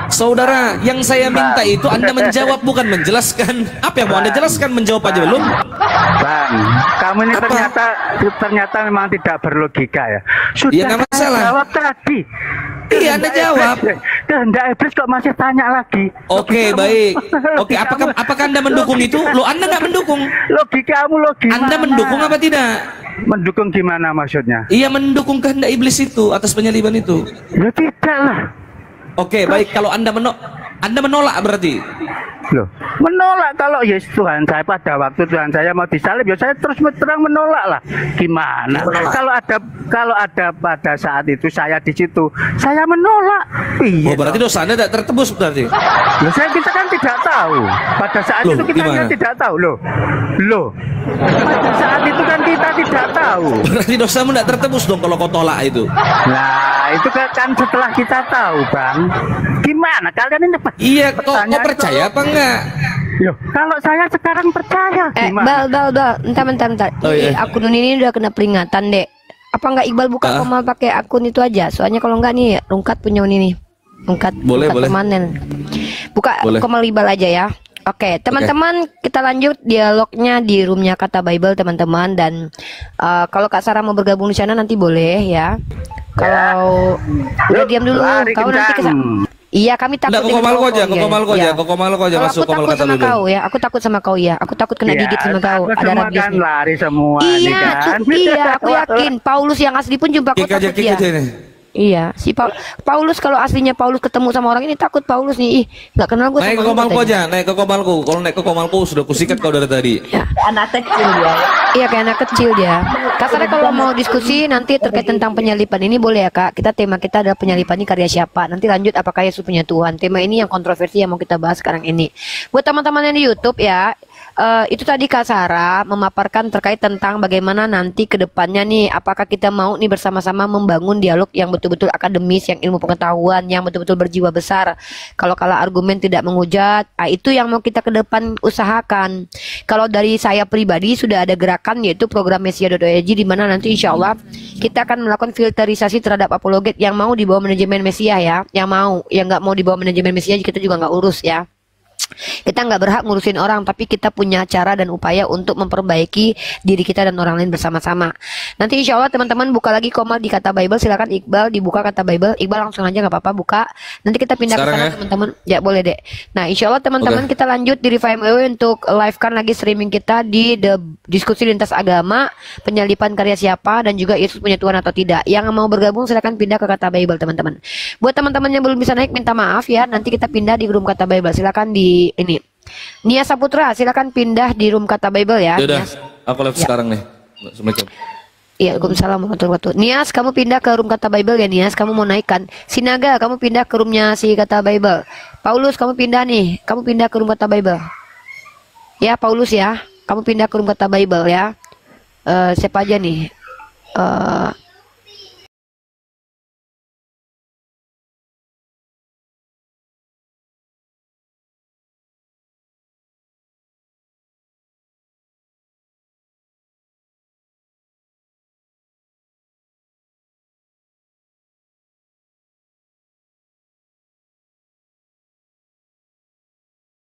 Saudara, yang saya minta itu Anda menjawab, bukan menjelaskan. Apa yang mau Anda jelaskan? Menjawab aja belum? Bang, kamu ini ternyata memang tidak berlogika ya. Sudah ya, nggak masalah. Jawab tadi. Iya, Anda jawab. Kehendak iblis kok masih tanya lagi? Oke, baik. Oke, apakah Anda mendukung itu? Lo Anda nggak mendukung. Logikamu Anda mendukung apa tidak? Mendukung gimana maksudnya? Iya, mendukung kehendak iblis itu atas penyaliban itu. Ya tidak lah. Oke, baik. Kalau Anda menolak berarti. Loh, menolak kalau yes Tuhan saya pada waktu Tuhan saya mau disalib ya saya terus terang menolak lah. Gimana? Kalau ada pada saat itu saya di situ, saya menolak. Iya. Oh, berarti dosa Anda tidak tertebus berarti. Loh, kita kan tidak tahu. Pada saat itu kita kan tidak tahu. Loh. Pada saat itu kan kita tidak tahu. Berarti dosamu tidak tertebus dong kalau kau tolak itu. Nah, itu kan setelah kita tahu, Bang. Gimana? Kalian ini iya, kok percaya apa enggak? Loh, kalau saya sekarang percaya. Gimana? Bentar. Oh, iya. Akun ini udah kena peringatan, Dek. Apa enggak Iqbal buka Komal pakai akun itu aja? Soalnya kalau enggak nih, Rungkat punya ini nih. Rungkat permanen. Buka Komal Iqbal aja ya. Oke, teman-teman, kita lanjut dialognya di roomnya Kata Bible, teman-teman. Dan kalau Kak Sarah mau bergabung di sana nanti boleh ya. Kalau udah diam dulu, kau nanti iya, kami takut dengan Komalku aja, Komalku aja masuk Komal Kata dulu. Kau ya, aku takut sama kau ya. Aku takut kena gigit sama kau. Ada rabies kan lari semua. Iya, aku yakin Paulus yang asli pun jumpa kau takut dia. Iya, si Paulus kalau aslinya Paulus ketemu sama orang ini takut Paulus nih. Ih, nggak kenal gue. Naik ke Komalku aja, naik ke Komalku. Kalau naik ke Komalku sudah kusikat kau dari tadi. Ya. Anak kecil dia. Iya, kayak anak kecil dia. Kasarnya kalau mau diskusi nanti terkait tentang penyalipan ini boleh ya Kak. Tema kita adalah penyalipan ini karya siapa. Nanti lanjut apakah Yesus punya Tuhan. Tema ini yang kontroversi yang mau kita bahas sekarang ini. Buat teman-teman yang di YouTube ya. Itu tadi Kak Sarah memaparkan terkait tentang bagaimana nanti ke depannya nih, apakah kita mau nih bersama-sama membangun dialog yang betul-betul akademis, yang ilmu pengetahuan, yang betul-betul berjiwa besar. Kalau argumen tidak menghujat, itu yang mau kita ke depan usahakan. Kalau dari saya pribadi sudah ada gerakan yaitu program Mesia.org di mana nanti insya Allah kita akan melakukan filterisasi terhadap apologet yang mau dibawa manajemen Mesia ya, yang nggak mau dibawa manajemen Mesia kita juga nggak urus ya. Kita nggak berhak ngurusin orang, tapi kita punya cara dan upaya untuk memperbaiki diri kita dan orang lain bersama-sama. Nanti insya Allah teman-teman buka lagi Komal di Kata Bible. Silakan Iqbal dibuka Kata Bible. Iqbal langsung aja nggak apa-apa buka. Nanti kita pindah ke sana teman-teman. Ya boleh deh. Nah insya Allah teman-teman kita lanjut di Revive MW untuk live kan lagi streaming kita di diskusi lintas agama, penyalipan karya siapa, dan juga Yesus punya Tuhan atau tidak. Yang mau bergabung silakan pindah ke Kata Bible teman-teman. Buat teman-teman yang belum bisa naik minta maaf ya. Nanti kita pindah di room Kata Bible. Silakan di ini Nia Saputra, silakan pindah di room Kata Bible ya. Udah, aku live sekarang nih. Assalamualaikum. Iya, Waalaikumsalam warahmatullahi wabarakatuh. Nias, kamu pindah ke room Kata Bible ya Nias, kamu mau naik kan? Sinaga, kamu pindah ke roomnya si Kata Bible. Paulus, kamu pindah nih, kamu pindah ke room Kata Bible. Ya, Paulus ya, kamu pindah ke room Kata Bible ya. Siapa aja nih?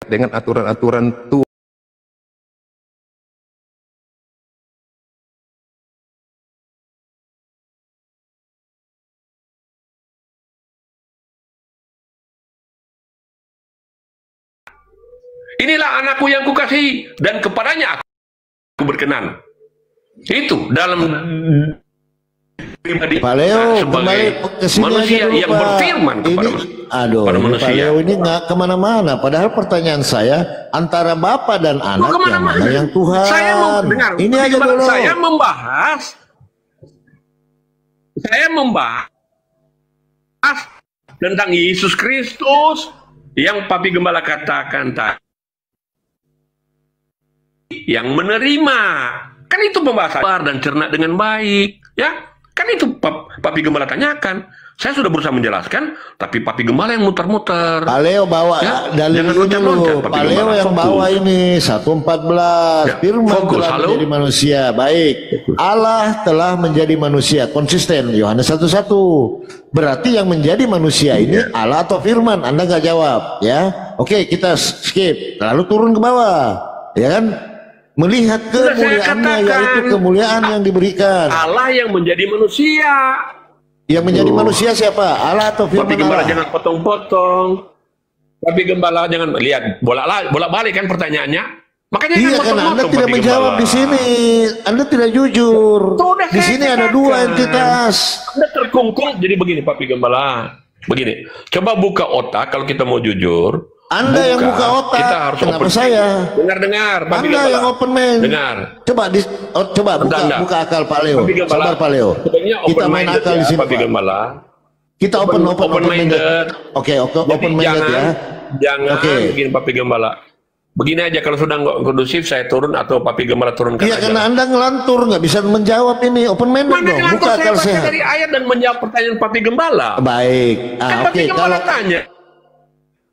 Dengan aturan-aturan Tuhan. Inilah anakku yang kukasihi dan kepadanya aku berkenan. Itu dalam pribadi Pak Leo sebagai manusia yang berfirman kepada manusia. Pak Leo ini nggak kemana-mana. Padahal pertanyaan saya antara bapak dan anak yang mana yang Tuhan? Saya mau dengar. Ini aja dulu. Saya membahas tentang Yesus Kristus yang Papi Gembala katakan tadi, yang menerima. Kan itu pembahasan dan cerna dengan baik, ya. Kan itu Papi Gembala tanyakan. Saya sudah berusaha menjelaskan, tapi Papi Gembala yang muter-muter. Pak Leo bawa dalil ini dulu. Pak Leo yang bawa ini 1:14. Firman telah menjadi manusia. Baik. Allah telah menjadi manusia. Konsisten. Yohanes 1:1. Berarti yang menjadi manusia ini Allah atau firman? Anda nggak jawab, ya? Oke, kita skip. Lalu turun ke bawah, ya kan? Melihat kemuliaannya, yaitu kemuliaan yang diberikan. Allah yang menjadi manusia. Yang menjadi manusia siapa? Allah atau firman Papi Gembala Allah? jangan potong-potong. Papi Gembala jangan lihat bolak-balik kan pertanyaannya. Makanya iya, karena Anda tidak menjawab di sini. Anda tidak jujur. Di sini ada dua entitas. Anda terkungkung. Jadi begini Papi Gembala. Begini. Coba buka otak kalau kita mau jujur. Anda yang buka otak. Kita harus Kenapa open. saya? Dengar. Papi Anda Gembala. yang open mind. Dengar. Coba buka akal Pak Leo. Sabar Pak Leo. Kita main akal di sini. Papi Gembala. Kita open minded. Oke, open minded ya. Jangan begini Papi Gembala. Begini aja, kalau sudah nggak kondusif saya turun atau Papi Gembala turunkan. Iya, karena Anda ngelantur, nggak bisa menjawab ini. Open minded dong, buka akal saya sehat. dari ayat dan menjawab pertanyaan Papi Gembala. Baik. Papi Gembala tanya.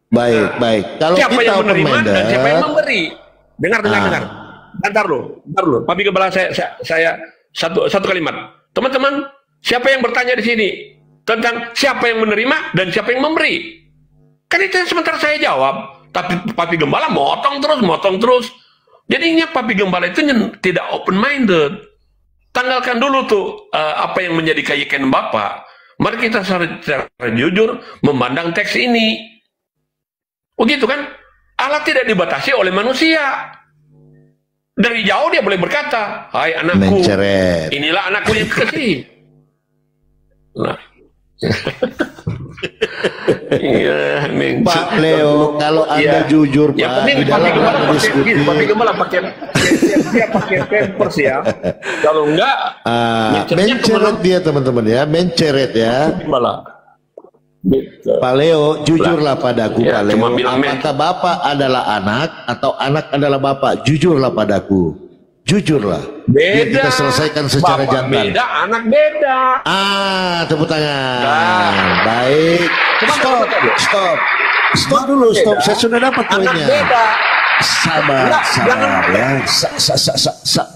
Baik. Kalau siapa kita yang open menerima minded, dan siapa yang memberi? Dengar. Bentar dulu. Papi Gembala saya satu kalimat. Teman-teman, siapa yang bertanya di sini tentang siapa yang menerima dan siapa yang memberi? Kan itu yang sementara saya jawab. Tapi Papi Gembala motong terus. Jadinya Papi Gembala itu tidak open minded. Tanggalkan dulu tuh apa yang menjadi keyakinan Bapak. Mari kita secara jujur memandang teks ini. Begitu kan? Allah tidak dibatasi oleh manusia. Dari jauh dia boleh berkata, "Hai anakku, inilah anakku yang kekasih." Nah. Iya, Pak Leo, kalau Anda jujur Pak, di dalam diskusi Papi Gembala pakai pampers ya. Kalau enggak menceret dia teman-teman ya, menceret ya. Pak Leo, jujurlah padaku Pak Leo. Apakah Bapak adalah anak atau anak adalah Bapak? Jujurlah padaku. Jujurlah. Biar kita selesaikan secara jantan. Beda, anak beda. Tepuk tangan. Baik. Stop dulu. Saya sudah dapat poinnya. Sabar ya.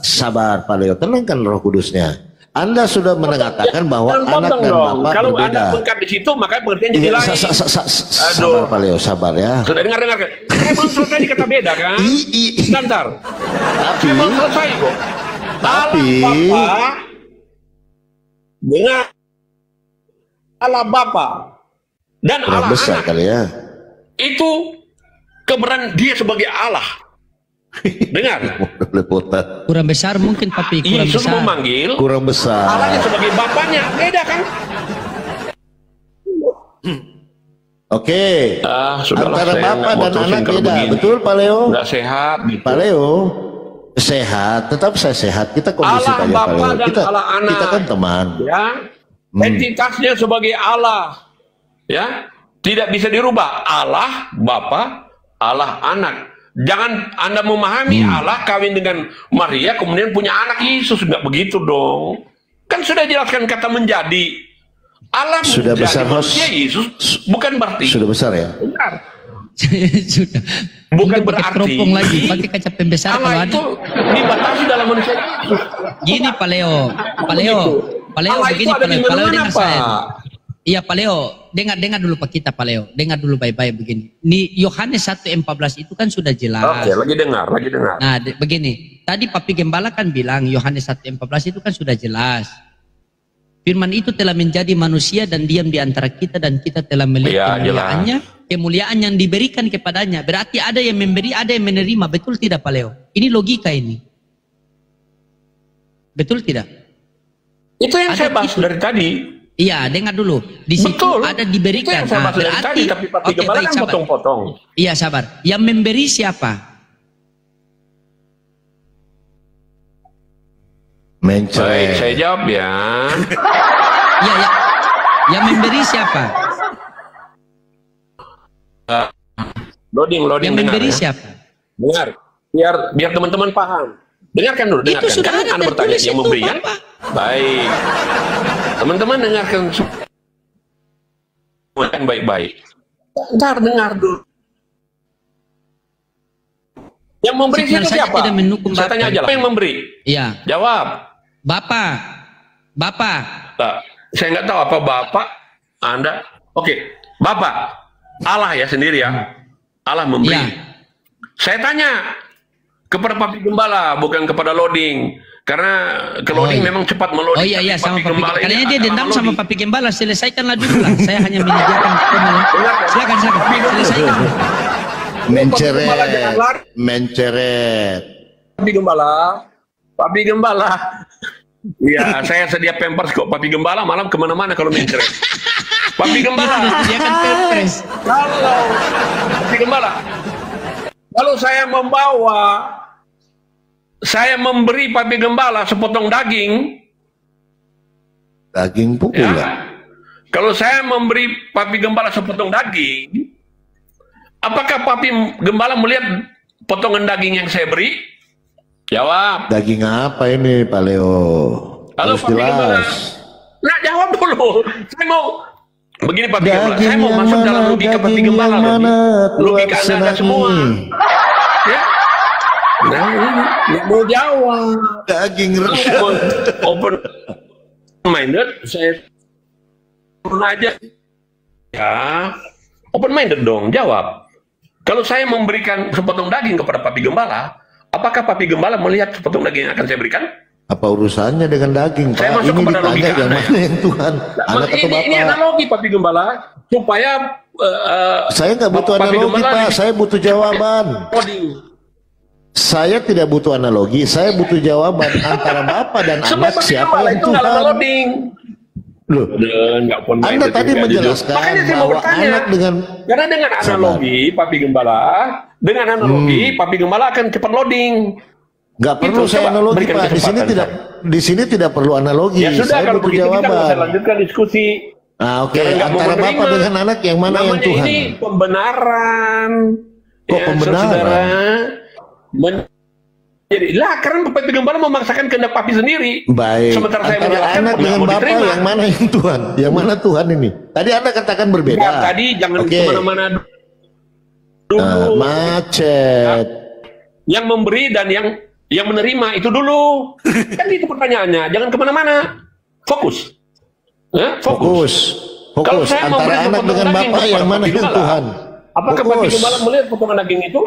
Sabar Pak Leo. Tenangkan Roh Kudusnya. Anda sudah mengatakan bahwa anak dan Bapak kalau berbeda. Anda bengkak di situ, maka pengertian jadi lain. Sabar Pak Leo, sabar ya. Sudah dengar. Saya belum selesai dikata beda kan? Bentar. Saya belum selesai kok. Tapi Bapa dengan Allah Bapa dan kurang Allah besar Anak kali ya. itu keberadaan dia sebagai Allah. Dengar. Kurang besar mungkin tapi kurang Yesus besar. memanggil Kurang besar. Allahnya sebagai bapaknya. Beda kan? Oke. Sudahlah, Antara saya bapak nggak mau dan terusin anak kalau beda. begini. Betul Pak Leo? Nggak sehat gitu. Pak Leo sehat, tetap saya sehat. Kita kondisi Allah aja Pak Bapa Leo. dan Kita, Allah Anak. kita kan teman. Ya. Entitasnya sebagai Allah. Ya. Tidak bisa dirubah. Allah Bapa, Allah Anak. Jangan Anda memahami Allah kawin dengan Maria kemudian punya anak Yesus. Nggak begitu dong. Kan sudah jelaskan kata menjadi. Allah Sudah menjadi besar, manusia Host. Yesus bukan berarti. Sudah besar ya? Benar. Sudah. Bukan Pakai berarti teropong lagi, pakai kaca pembesar Allah kalau itu ada. dibatasi dalam manusia Yesus. Gini Pak Leo, Pak Leo, Pak Leo Allah begini itu ada Pak di Leo, Pak Leo mana-mana, dengar saya. Pak. Iya Pak Leo, dengar dulu Pak kita Pak Leo, dengar dulu baik-baik begini. Di Yohanes 1:14 itu kan sudah jelas. Oke, lagi dengar. Nah, begini, tadi Papi Gembala kan bilang Yohanes 1:14 itu kan sudah jelas. Firman itu telah menjadi manusia dan diam di antara kita dan kita telah melihat kemuliaannya, kemuliaan yang diberikan kepadanya. Berarti ada yang memberi, ada yang menerima. Betul tidak Pak Leo? Ini logika ini. Betul tidak? Itu yang saya bahas dari tadi. Iya, dengar dulu. Di situ Betul. ada diberikan. Itu yang saya bahas dari Berarti, tadi, tapi Papi Gembala baik, kan sabar. potong-potong. Iya, sabar. Yang memberi siapa? Baik, saya jawab ya. Iya, ya. Yang memberi siapa? Loading Yang dengar memberi ya. siapa? Dengar, biar teman-teman paham. Dengarkan dulu, dengarkan. Itu sudah Kan ada Anda bertanya tertulis yang itu, memberi ya? Bapak. Baik. Teman-teman dengarkan semua baik-baik. Ntar dengar dulu. Yang memberi Signal itu saya siapa? tidak mendukung Saya Bapak. tanya aja lah. Siapa yang memberi? Iya. Jawab. Bapak. Nah, saya nggak tahu apa Bapak, Anda. Oke, Bapak. Allah ya sendiri ya. Allah memberi. Iya. Saya tanya kepada Papi Gembala, bukan kepada loading. Karena ke loading memang cepat meloading. Oh iya, sama Papi Gembala. ini Kayaknya dia agak dendam lama sama loading. Papi Gembala. Selesaikanlah dulu lah. Saya hanya menyediakan teman. Silakan. Selesaikan. Menceret. Papi Gembala. Iya, saya sedia pampers kok. Papi Gembala malam kemana-mana kalau menceret. Papi Gembala. Sediakan pampers. Papi Gembala. Kalau saya memberi Papi Gembala sepotong daging. Daging pukul Ya. Kalau saya memberi Papi Gembala sepotong daging, apakah Papi Gembala melihat potongan daging yang saya beri? Jawab. Daging apa ini Pak Leo? Halo Harus Papi Gembala. jelas. Nah, jawab dulu. Saya mau begini Papi Gembala. Saya mau yang masuk mana, dalam logika Papi daging Gembala. yang mana, Logika Anda ada semua. Ya. Nah, ini nggak mau jawab. Daging open minded, saya turun aja. Ya, open minded dong, jawab. Kalau saya memberikan sepotong daging kepada Papi Gembala, apakah Papi Gembala melihat sepotong daging yang akan saya berikan? Apa urusannya dengan daging Pak? Saya masuk Ini kepada ditanya logika yang Anda, mana yang Tuhan? Anak atau Ini Bapak? analogi Papi Gembala supaya Saya nggak butuh Papi analogi Gembala Pak, saya butuh jawaban. Saya tidak butuh analogi, saya butuh jawaban antara Bapak dan anak siapa yang itu nggak Tuhan. loading. Loh, Anda tadi menjelaskan bahwa anak karena dengan analogi Papi Gembala, Papi Gembala akan cepat loading. Nggak perlu Itu, saya coba analogi berikan Pak. kesempatan Di sini tidak perlu analogi. Ya sudah, saya kalau butuh begitu kita nggak jawaban. usah lanjutkan diskusi. Oke, Karena nggak mau antara menerima. Bapak dengan anak yang mana yang Namanya Tuhan? Ini pembenaran. Kok pembenaran? Saudara, jadi lah karena Papi Gembala memaksakan kehendak Papi sendiri. Baik. Sementara saya Antara menjelaskan anak nggak dengan mau Bapak diterima. yang mana yang Tuhan? Yang mana Tuhan ini? Tadi Anda katakan berbeda. Ya, tadi jangan Oke. kemana-mana dulu. Macet. Yang memberi dan yang menerima itu dulu. Kan itu pertanyaannya. Jangan kemana-mana. Fokus. Fokus. Kalau Fokus. saya memberi Antara anak sepotong dengan daging Bapak kepada yang mana Papi yang Gembala, Tuhan? Apakah Papi Gembala melihat potongan daging itu?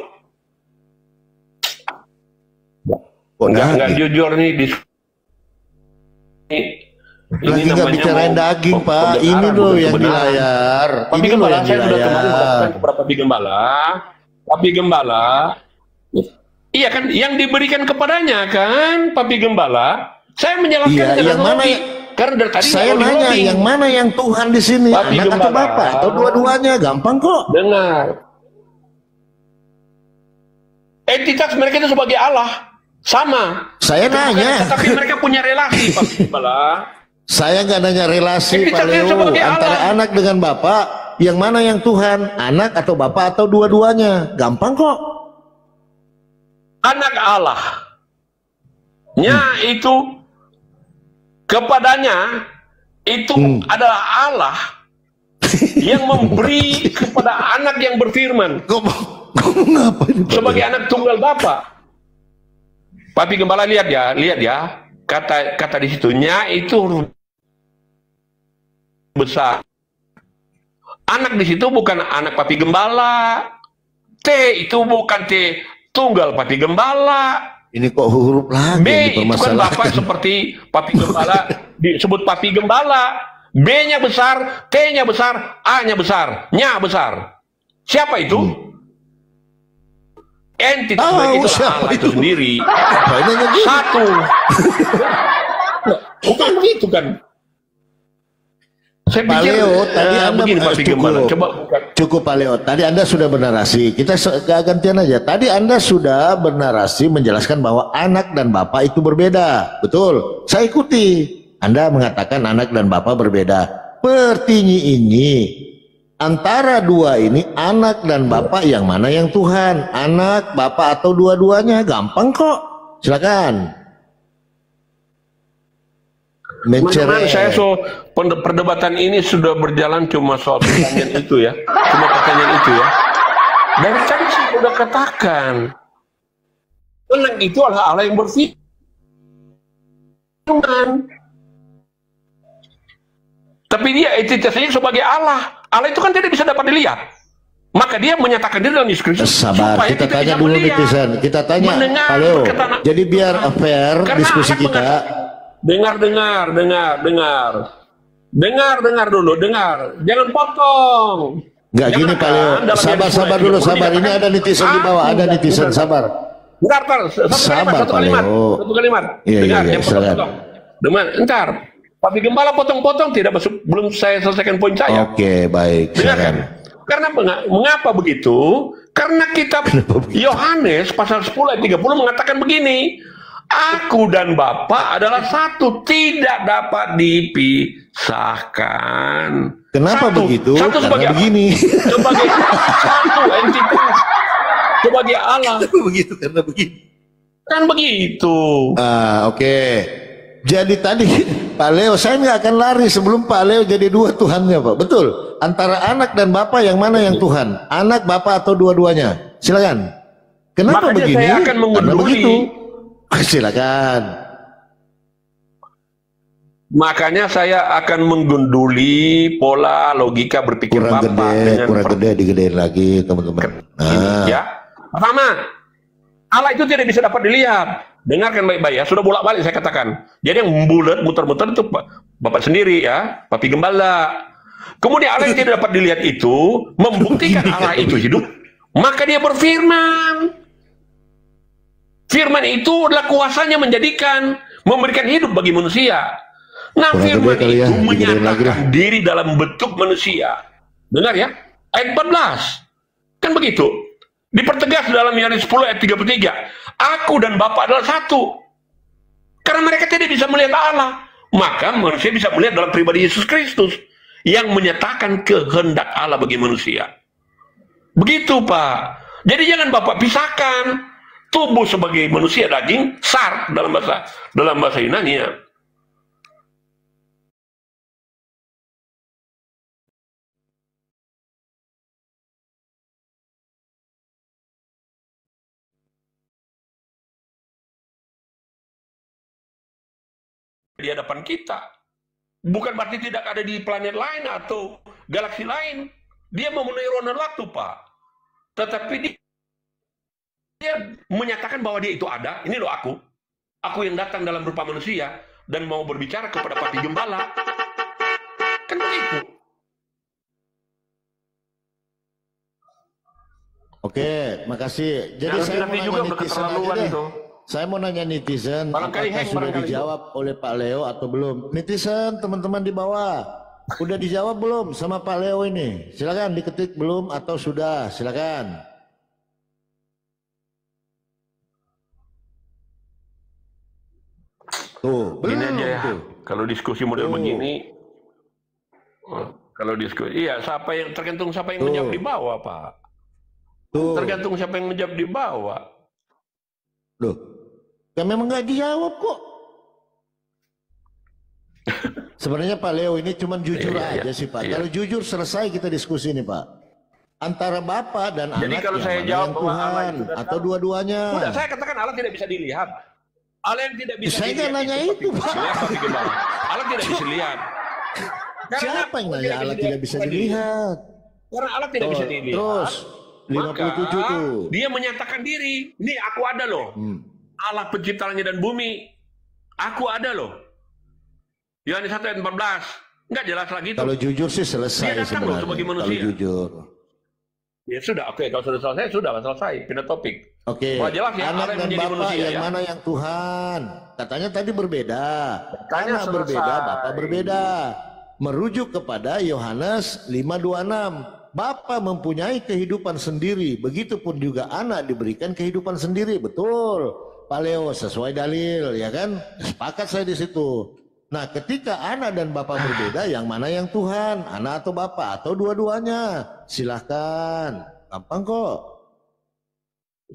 Enggak jujur nih di lagi nggak bicarain daging, Pak. Ini loh yang di layar. Papi Gembala, saya sudah kemarin mengatakan kepada Papi Gembala, iya kan, yang diberikan kepadanya kan, Papi Gembala. Saya menjelaskan yang mana? Karena dari tadi saya nanya, yang mana yang Tuhan di sini? Papi Anak atau Bapak? Atau dua-duanya? Gampang kok. Dengar. Entitas mereka itu sebagai Allah. Sama. Saya nanya. Tapi mereka punya relasi, Papi Gembala. Saya nggak nanya relasi Pak Leo antara anak dengan bapak, yang mana yang Tuhan, anak atau bapak atau dua-duanya, gampang kok. Anak Allah, itu kepadanya itu adalah Allah yang memberi kepada anak yang berfirman. Sebagai anak tunggal Bapa. Papi Gembala lihat ya, kata di situnya itu besar. Anak di situ bukan anak Papi Gembala. T itu bukan T tunggal Papi Gembala. Ini kok huruf lagi? B itu kan Bapak seperti Papi Gembala disebut Papi Gembala. B-nya besar, T-nya besar, A-nya besar, nya besar. Siapa itu? Entitas itu Allah itu sendiri. Satu. Bukan begitu kan? Pak Leo, tadi Anda cukup Pak Leo. Tadi Anda sudah bernarasi. Kita gantian aja. Tadi Anda sudah bernarasi menjelaskan bahwa anak dan bapak itu berbeda. Betul. Saya ikuti. Anda mengatakan anak dan bapak berbeda. Pertinyi ini antara dua ini, anak dan bapak yang mana yang Tuhan? Anak, bapak atau dua-duanya? Gampang kok. Silakan. Saya perdebatan ini sudah berjalan cuma soal pertanyaan itu ya, Dari tadi saya sudah katakan, anak itu adalah Allah yang berfirman. Tapi dia entitasnya sebagai Allah. Allah itu kan tidak bisa dapat dilihat. Maka dia menyatakan diri dalam Yesus Kristus. Sabar, kita tanya dulu netizen. Kita tanya, Pak Leo. Jadi biar fair diskusi kita. Dengar dulu, jangan potong. Nggak gini Pak Leo, sabar dulu, sabar. Ini ada netizen di bawah, ada netizen, sabar. Bentar, satu kalimat. Dengar, Entar, Papi Gembala potong-potong tidak masuk, belum saya selesaikan poin saya. Oke, baik. Dengarkan. Karena mengapa begitu? Karena kitab Yohanes pasal 10 ayat 30 mengatakan begini. Aku dan Bapa adalah satu, tidak dapat dipisahkan. Kenapa begitu? Satu sebagai begini. Sebagai satu entitas, sebagai Allah. Begitu karena begini. Kan begitu. Oke. Jadi tadi Pak Leo, saya nggak akan lari sebelum Pak Leo jadi dua Tuhannya, Pak. Betul. Antara anak dan Bapa yang mana yang Tuhan? Anak, Bapa atau dua-duanya? Silakan. Kenapa makanya begini? Saya akan mengunduri. Silakan. Makanya saya akan menggunduli pola logika berpikir kurang gede, digedein lagi teman-teman. Ya, pertama, Allah itu tidak bisa dapat dilihat. Dengarkan baik-baik ya, sudah bolak-balik saya katakan. Jadi yang bulat muter-muter itu Bapak sendiri ya, Papi Gembala. Kemudian Allah yang tidak dapat dilihat itu membuktikan Allah itu hidup, maka dia berfirman. Firman itu adalah kuasanya memberikan hidup bagi manusia. Nah, firman itu menyatakan diri dalam bentuk manusia. Dengar ya, ayat 14. Kan begitu. Dipertegas dalam Yohanes 10 ayat 33. Aku dan Bapa adalah satu. Karena mereka tidak bisa melihat Allah, maka manusia bisa melihat dalam pribadi Yesus Kristus yang menyatakan kehendak Allah bagi manusia. Begitu, Pak. Jadi jangan Bapak pisahkan tubuh sebagai manusia daging, sar dalam bahasa Yunani ya. Di hadapan kita. Bukan berarti tidak ada di planet lain atau galaksi lain. Dia memenuhi ronde waktu, Pak. tetapi dia menyatakan bahwa dia itu ada. Ini loh aku yang datang dalam rupa manusia dan mau berbicara kepada Papi Gembala. Kan begitu. Oke, makasih. Jadi saya mau nanya netizen aja deh. Saya mau nanya netizen, apakah sudah dijawab oleh Pak Leo atau belum? Netizen, teman-teman di bawah, udah dijawab belum sama Pak Leo ini? Silakan diketik belum atau sudah, silakan. Tuh, Gini belum aja ya. tuh. Kalau diskusi model begini, kalau diskusi, iya, tergantung siapa yang menjawab di bawah, Pak. Tergantung siapa yang menjawab di bawah. Loh, kan memang nggak dijawab kok. Sebenarnya Pak Leo ini cuman jujur aja sih Pak. Kalau jujur selesai kita diskusi nih Pak. Antara Bapak dan Jadi anak kalau yang saya mana jawab yang bahwa Allah Tuhan itu datang, atau dua-duanya. Udah, saya katakan Allah tidak bisa dilihat. Allah yang tidak bisa Saya dilihat. nggak nanya itu Pak. Allah tidak bisa dilihat. Siapa yang nanya Allah tidak bisa dilihat? Karena Allah tidak bisa dilihat. Terus 57 maka tuh. dia menyatakan diri. Nih aku ada loh. Allah pencipta langit dan bumi. Aku ada loh. Yohanes 1 ayat 14. Enggak jelas lagi tuh. Kalau jujur sih selesai Dia datang loh sebenarnya. sebagai Kalau manusia. jujur. Ya sudah, oke. Kalau sudah selesai, sudah selesai. Pindah topik. Oke. Wah, jelas ya, Anak Allah yang dan menjadi Bapak manusia, yang ya. mana yang Tuhan? Katanya tadi berbeda. Tanya Anak berbeda, selesai. Bapak berbeda. Merujuk kepada Yohanes 5:26. Bapa mempunyai kehidupan sendiri, begitupun juga anak diberikan kehidupan sendiri. Betul, Pak Leo, sesuai dalil, ya kan? Sepakat saya di situ. Nah, ketika anak dan Bapak berbeda, yang mana yang Tuhan? Anak atau Bapak atau dua-duanya? Silahkan, gampang kok.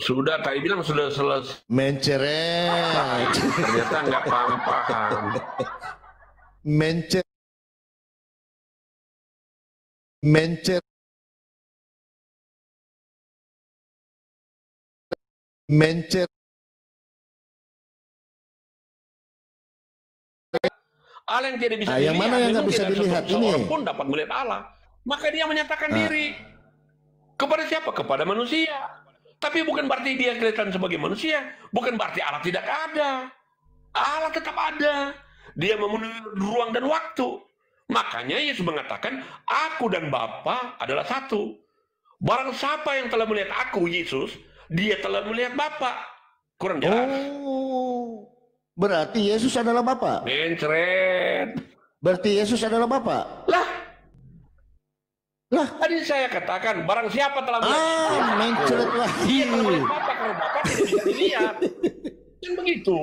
Sudah, tadi bilang sudah selesai. Menceret. Ternyata nggak paham-paham. Menceret. Allah yang tidak bisa yang dilihat. mana yang nggak Memang bisa tidak dilihat seorang ini? pun dapat melihat Allah. Maka dia menyatakan diri. Kepada siapa? Kepada manusia. Tapi bukan berarti dia kelihatan sebagai manusia. Bukan berarti Allah tidak ada. Allah tetap ada. Dia memenuhi ruang dan waktu. Makanya Yesus mengatakan, aku dan Bapa adalah satu. Barang siapa yang telah melihat aku, Yesus, dia telah melihat Bapa. Kurang jelas. Oh, berarti Yesus adalah Bapa. Mencret. Berarti Yesus adalah Bapa. Lah. Tadi saya katakan, barang siapa telah melihat mencret lagi. dia telah melihat Bapa, karena Bapa tidak bisa dilihat. Kan begitu.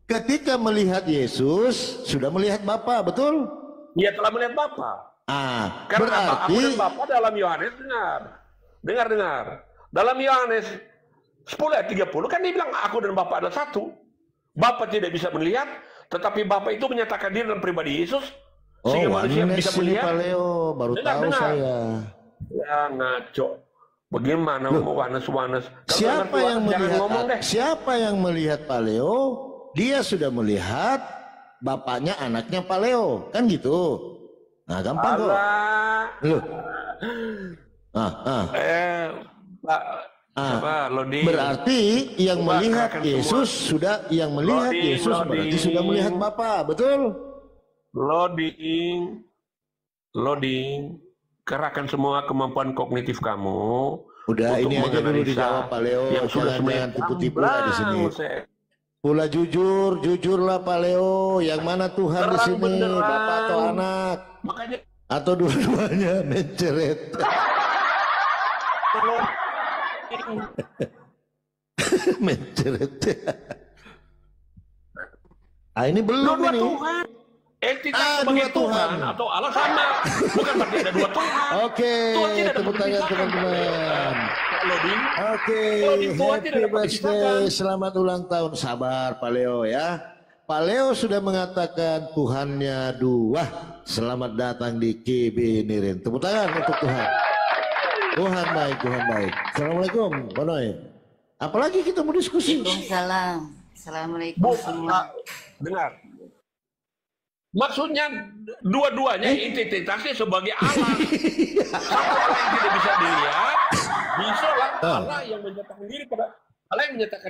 Ketika melihat Yesus, sudah melihat Bapa, betul? Dia telah melihat Bapa. Karena aku dan Bapa dalam Yohanes, dengar. Dalam Yohanes 10 ayat 30 kan dia bilang aku dan Bapa adalah satu. Bapa tidak bisa melihat, tetapi Bapa itu menyatakan diri dalam pribadi Yesus sehingga manusia bisa melihat. Pak Leo, baru tahu saya. Ya ngaco. Bagaimana Wanes? Siapa yang melihat? Siapa yang melihat Pak Leo? Dia sudah melihat bapaknya anaknya Pak Leo, kan gitu. Nah, gampang kok. Loh. Berarti yang melihat Yesus sudah berarti sudah melihat Bapa, betul? Loading. Kerahkan semua kemampuan kognitif kamu. Udah, ini aja dulu dijawab Pak Leo. Jangan tipu-tipu di sini. Pula jujurlah Pak Leo. Yang mana Tuhan di sini, Bapak atau anak? Makanya atau dua-duanya menceret. Menceret. Ini belum dua ini. Tuhan. Entitas sebagai Tuhan atau Allah sama. Bukan berarti ada dua Tuhan. Oke, tepuk tangan teman-teman. Oke, happy birthday, selamat ulang tahun. Sabar Pak Leo ya. Pak Leo sudah mengatakan Tuhannya dua. Selamat datang di KB Nirin. Tepuk tangan untuk Tuhan. Tuhan baik. Assalamualaikum, Pak Noy. Apalagi kita mau diskusi. Waalaikumsalam. Assalamualaikum semua. Dengar. Maksudnya dua-duanya identitasnya sebagai Allah. Satu Allah yang tidak bisa dilihat, Bisa lah Allah yang menyatakan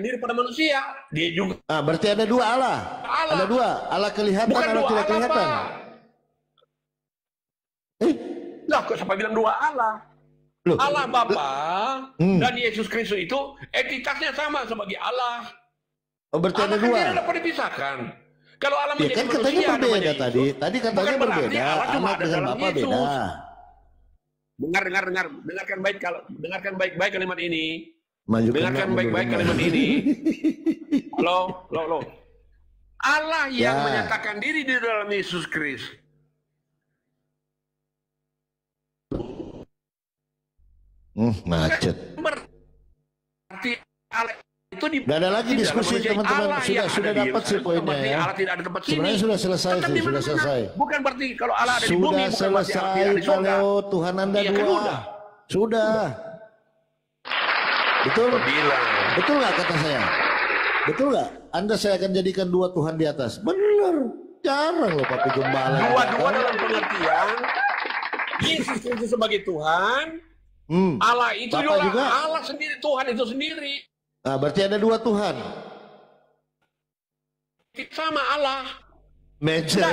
diri pada manusia. Dia juga. Berarti ada dua Allah. Ada dua. Allah kelihatan, Bukan Allah dua tidak Allah, kelihatan. Pak. Nah, kok sampai bilang dua Allah? Loh. Allah Bapa dan Yesus Kristus itu entitasnya sama sebagai Allah. Oh, berarti ada Allah dua. kan tidak dapat dipisahkan. Kalau Allah Ya menjadi kan katanya manusia, berbeda namanya tadi. Yesus, Tadi katanya bukan berarti berbeda. Allah cuma Anak ada dengan dalam Bapa Yesus. beda. Dengarkan baik-baik kalimat ini. Majukan Dengarkan baik-baik kalimat ini. Halo. Allah yang menyatakan diri di dalam Yesus Kristus. Macet. Berarti Allah itu di. Gak ada lagi diskusi teman-teman. Sudah dapat sih poinnya ya. Allah tidak ada tempat sini. Sebenarnya sudah selesai sih, sudah selesai. Bukan berti kalau Allah ada di bumi, Sudah selesai, Pak Leo. Tuhan Anda Iya, dua. kan udah. Sudah. Betul? Bilang. Betul nggak kata saya? Betul nggak? Anda saya akan jadikan dua Tuhan di atas. Benar. Jarang loh Papi Gembala. Dua-dua dalam pengertian Yesus Kristus sebagai Tuhan. Allah itu Bapak juga Allah sendiri, Tuhan itu sendiri. Nah, berarti ada dua Tuhan. Sama Allah. Mencet.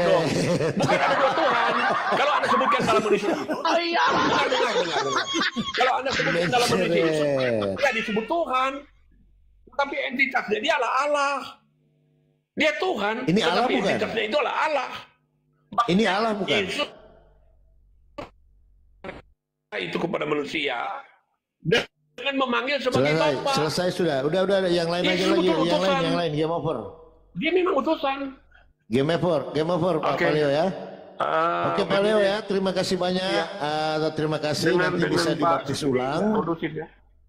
Bukan ada dua Tuhan. Kalau Anda sebutkan dalam manusia itu. Dengar. Kalau Anda sebutkan dalam manusia itu, dia disebut Tuhan. Tapi entitasnya dia Allah. Dia Tuhan. Ini Allah tapi bukan? entitasnya itu Allah. Ini Allah bukan? Yesus itu kepada manusia dengan memanggil sebagai Bapa. Selesai sudah. Udah yang lain aja lagi. Yang lain game over. Dia memang utusan. Game over Pak Leo ya. Oke Pak Leo ya, terima kasih banyak. Terima kasih. Nanti bisa dibaptis ulang.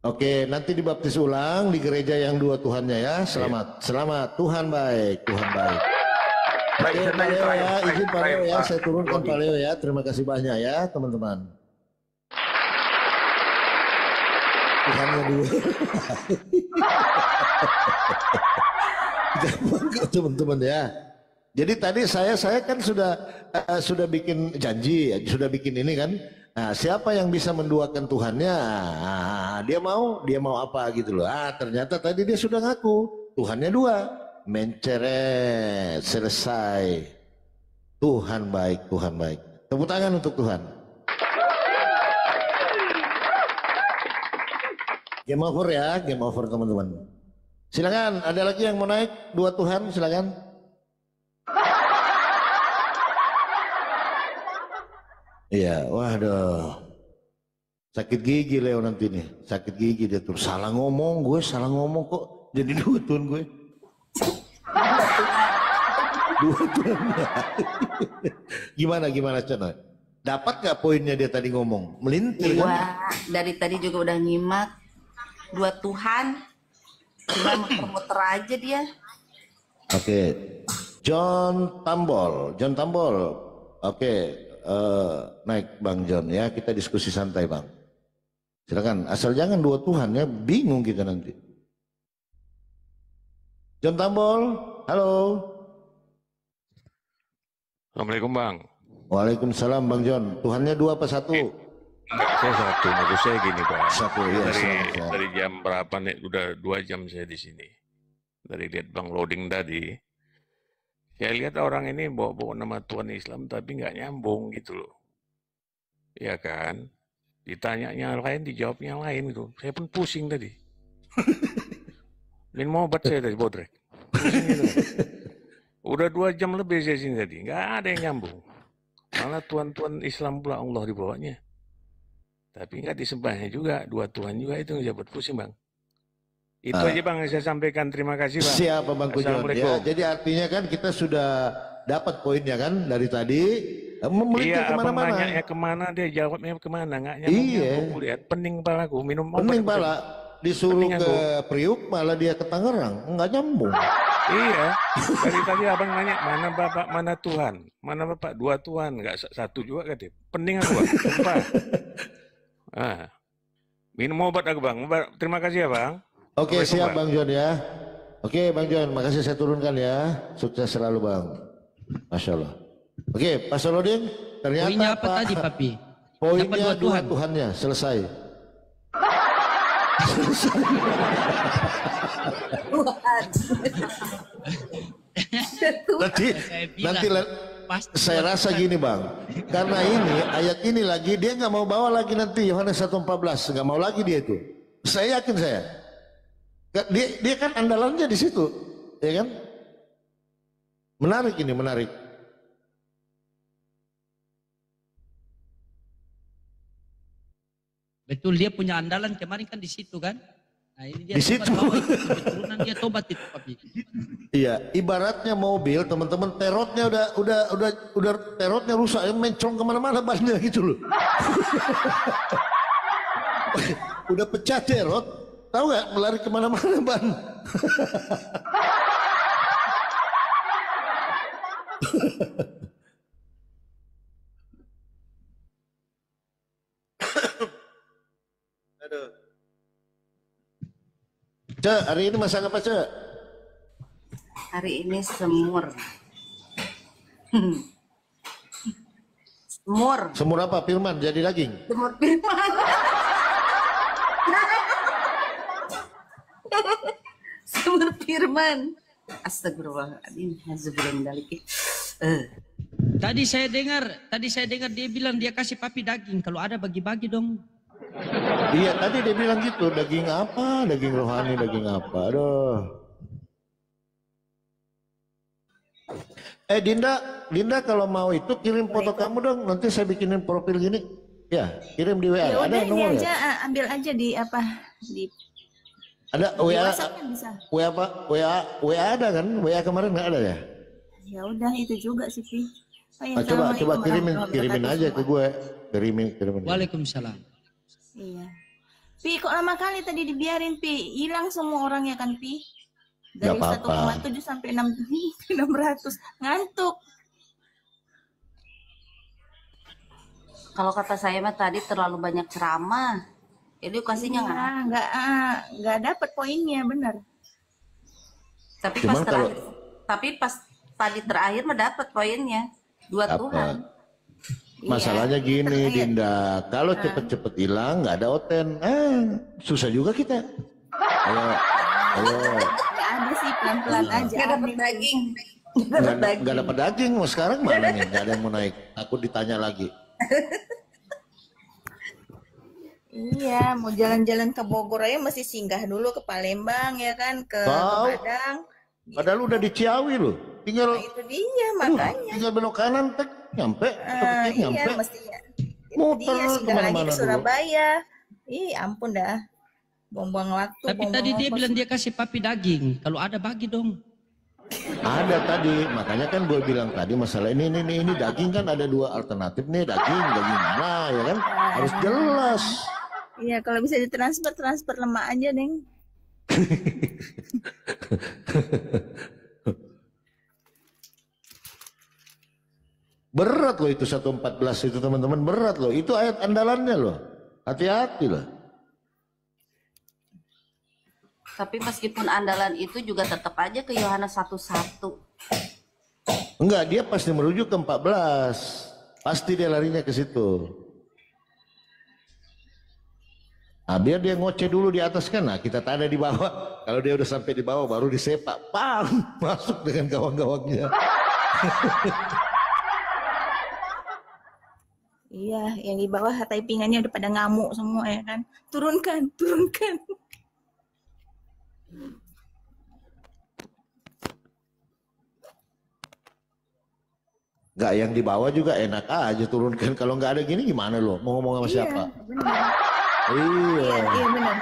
Oke, nanti dibaptis ulang di gereja yang dua Tuhannya ya. Selamat Tuhan baik, Tuhan baik. Oke Pak Leo ya, izin Pak Leo ya, saya turunkan Pak Leo ya. Terima kasih banyak ya teman-teman. Tuhannya dua. Teman-teman ya. Jadi tadi saya kan sudah bikin janji, sudah bikin ini kan. Nah, siapa yang bisa menduakan Tuhannya? Dia mau apa gitu loh. Ternyata tadi dia sudah ngaku Tuhannya dua. Menceret, selesai. Tuhan baik. Tepuk tangan untuk Tuhan. Game over ya, game over teman-teman. Silakan, ada lagi yang mau naik? Dua Tuhan, silakan. Iya, waduh. Sakit gigi Leo nanti nih. Sakit gigi dia tuh. Salah ngomong kok. Jadi dua Tuhan gue. Dua Tuhan. Gimana Cana? Dapat gak poinnya dia tadi ngomong? Melintir kan? Wah, dari tadi juga udah nyimak. Dua Tuhan. Cuma muter-muter aja dia. Oke. John Tambol. Oke. Naik Bang John ya, kita diskusi santai Bang. Silakan, asal jangan dua Tuhan ya, bingung kita nanti. John Tambol, halo. Assalamualaikum Bang. Waalaikumsalam Bang John. Tuhannya dua apa satu? Enggak, saya satu. Maksud saya gini Pak. Satu ya. Dari jam berapa nih? Udah 2 jam saya di sini. Dari lihat Bang loading tadi. Saya lihat orang ini bawa nama Tuhan Islam tapi nggak nyambung gitu loh. Ya kan? Ditanyanya lain, dijawabnya lain gitu. Saya pun pusing tadi. Minum obat saya tadi, bodrek. Pusing gitu. Udah 2 jam lebih saya sini tadi. Nggak ada yang nyambung. Malah Tuhan Islam pula Allah dibawanya. Tapi nggak disembahnya juga. Dua Tuhan juga itu yang buat pusing Bang. Itu aja Bang yang saya sampaikan. Terima kasih Bang. Siapa Bang Kujon? Ya, jadi artinya kan kita sudah dapat poinnya kan dari tadi. Memelintir kemana-mana. Nanya kemana dia jawabnya kemana? Nggak nyambung. Lihat pening kepalaku. Minum obat. Pening pala. Disuruh ke Priuk malah dia ke Tangerang. Nggak nyambung. Iya. Dari tadi abang nanya mana Bapak, mana Tuhan, mana Bapak, dua Tuhan, nggak satu juga katanya. Pening aku Bang. Sumpah. Minum obat aku Bang. Terima kasih ya Bang. Oke siap Bang John ya. Oke Bang John, makasih saya turunkan ya. Sukses selalu Bang. Masya Allah. Oke Pak Solodin, ternyata poinnya apa tadi Papi? Poinnya dua Tuhannya selesai. nanti saya rasa gini bang, karena ini ayat ini lagi dia nggak mau bawa lagi nanti Yohanes 1:14, nggak mau lagi dia itu. Saya yakin dia kan andalannya di situ, ya kan? Menarik ini, menarik. Betul, dia punya andalan kemarin kan di situ kan. Nah, ini dia di situ. Keturunan dia tobat itu, Papi. Iya, ibaratnya mobil, teman-teman, terotnya udah terotnya rusak, mencong kemana-mana bannya gitu loh. Udah pecah terot, tahu nggak, melari kemana-mana ban. Aduh. Cek, hari ini masak apa, Cek? Hari ini semur. Semur. Semur apa, Firman? Jadi daging? Semur Firman. Semur Firman. Astagfirullahaladzim. Tadi saya dengar dia bilang dia kasih Papi daging. Kalau ada bagi-bagi dong. Iya, tadi dia bilang gitu, daging apa? Daging rohani, daging apa? Aduh. Dinda kalau mau itu kirim foto kamu dong, nanti saya bikinin profil gini. Ya, kirim di WA. Ya Ada udah, ini nomor aja, ya? ambil aja di apa? Di Ada WA. WhatsApp-nya bisa. WA apa? WA ada kan? WA kemarin nggak ada ya? Ya udah, itu juga sih, Pi. Oh, ya, Coba kirimin aja ke gue. Kirimin. Waalaikumsalam. Iya. Pi, kok lama kali tadi dibiarin, Pi? Hilang semua orangnya kan, Pi? Dari 1,7 sampai 600. Ngantuk. Kalau kata saya mah tadi terlalu banyak ceramah. Edukasinya nggak dapat poinnya, bener. Tapi pas tadi terakhir mah dapat poinnya. Dua Tuhan. Masalahnya gini, Dinda, kalau cepet-cepet hilang nggak ada oten, susah juga kita. Ayo. Ya ada sih, pelan-pelan aja. Nggak dapat daging. Nggak dapat daging. Mau sekarang mana nih? Nggak ada yang mau naik. Takut ditanya lagi. Iya, mau jalan-jalan ke Bogor aja masih singgah dulu ke Palembang ya kan, ke Padang. Padahal udah di Ciawi loh. Tinggal itu dia makanya. Tinggal belok kanan, nyampe. Iya, mestinya. Muter kemana-mana ke Surabaya. Ih, ampun dah. Buang-buang waktu. Tapi tadi dia bilang dia kasih Papi daging. Kalau ada bagi dong. Ada tadi, makanya kan gue bilang tadi masalah ini daging kan ada dua alternatif nih, daging mana ya kan, harus jelas. Iya, kalau bisa transfer lemak aja, Neng. Berat loh itu 1:14 itu teman-teman, berat loh. Itu ayat andalannya loh. Hati-hati loh. Tapi meskipun andalan itu juga tetap aja ke Yohanes 1:1. Enggak, dia pasti merujuk ke 14. Pasti dia larinya ke situ. Nah, biar dia ngoceh dulu di atas kan. Nah, kita tanda di bawah. Kalau dia udah sampai di bawah baru disepak. Pam, masuk dengan gawang-gawangnya. Iya, yang di bawah typingannya udah pada ngamuk semua ya kan. Turunkan. Enggak, yang di bawah juga enak aja turunkan. Kalau nggak ada gini gimana loh? Mau ngomong sama siapa? Benar. Iya, benar.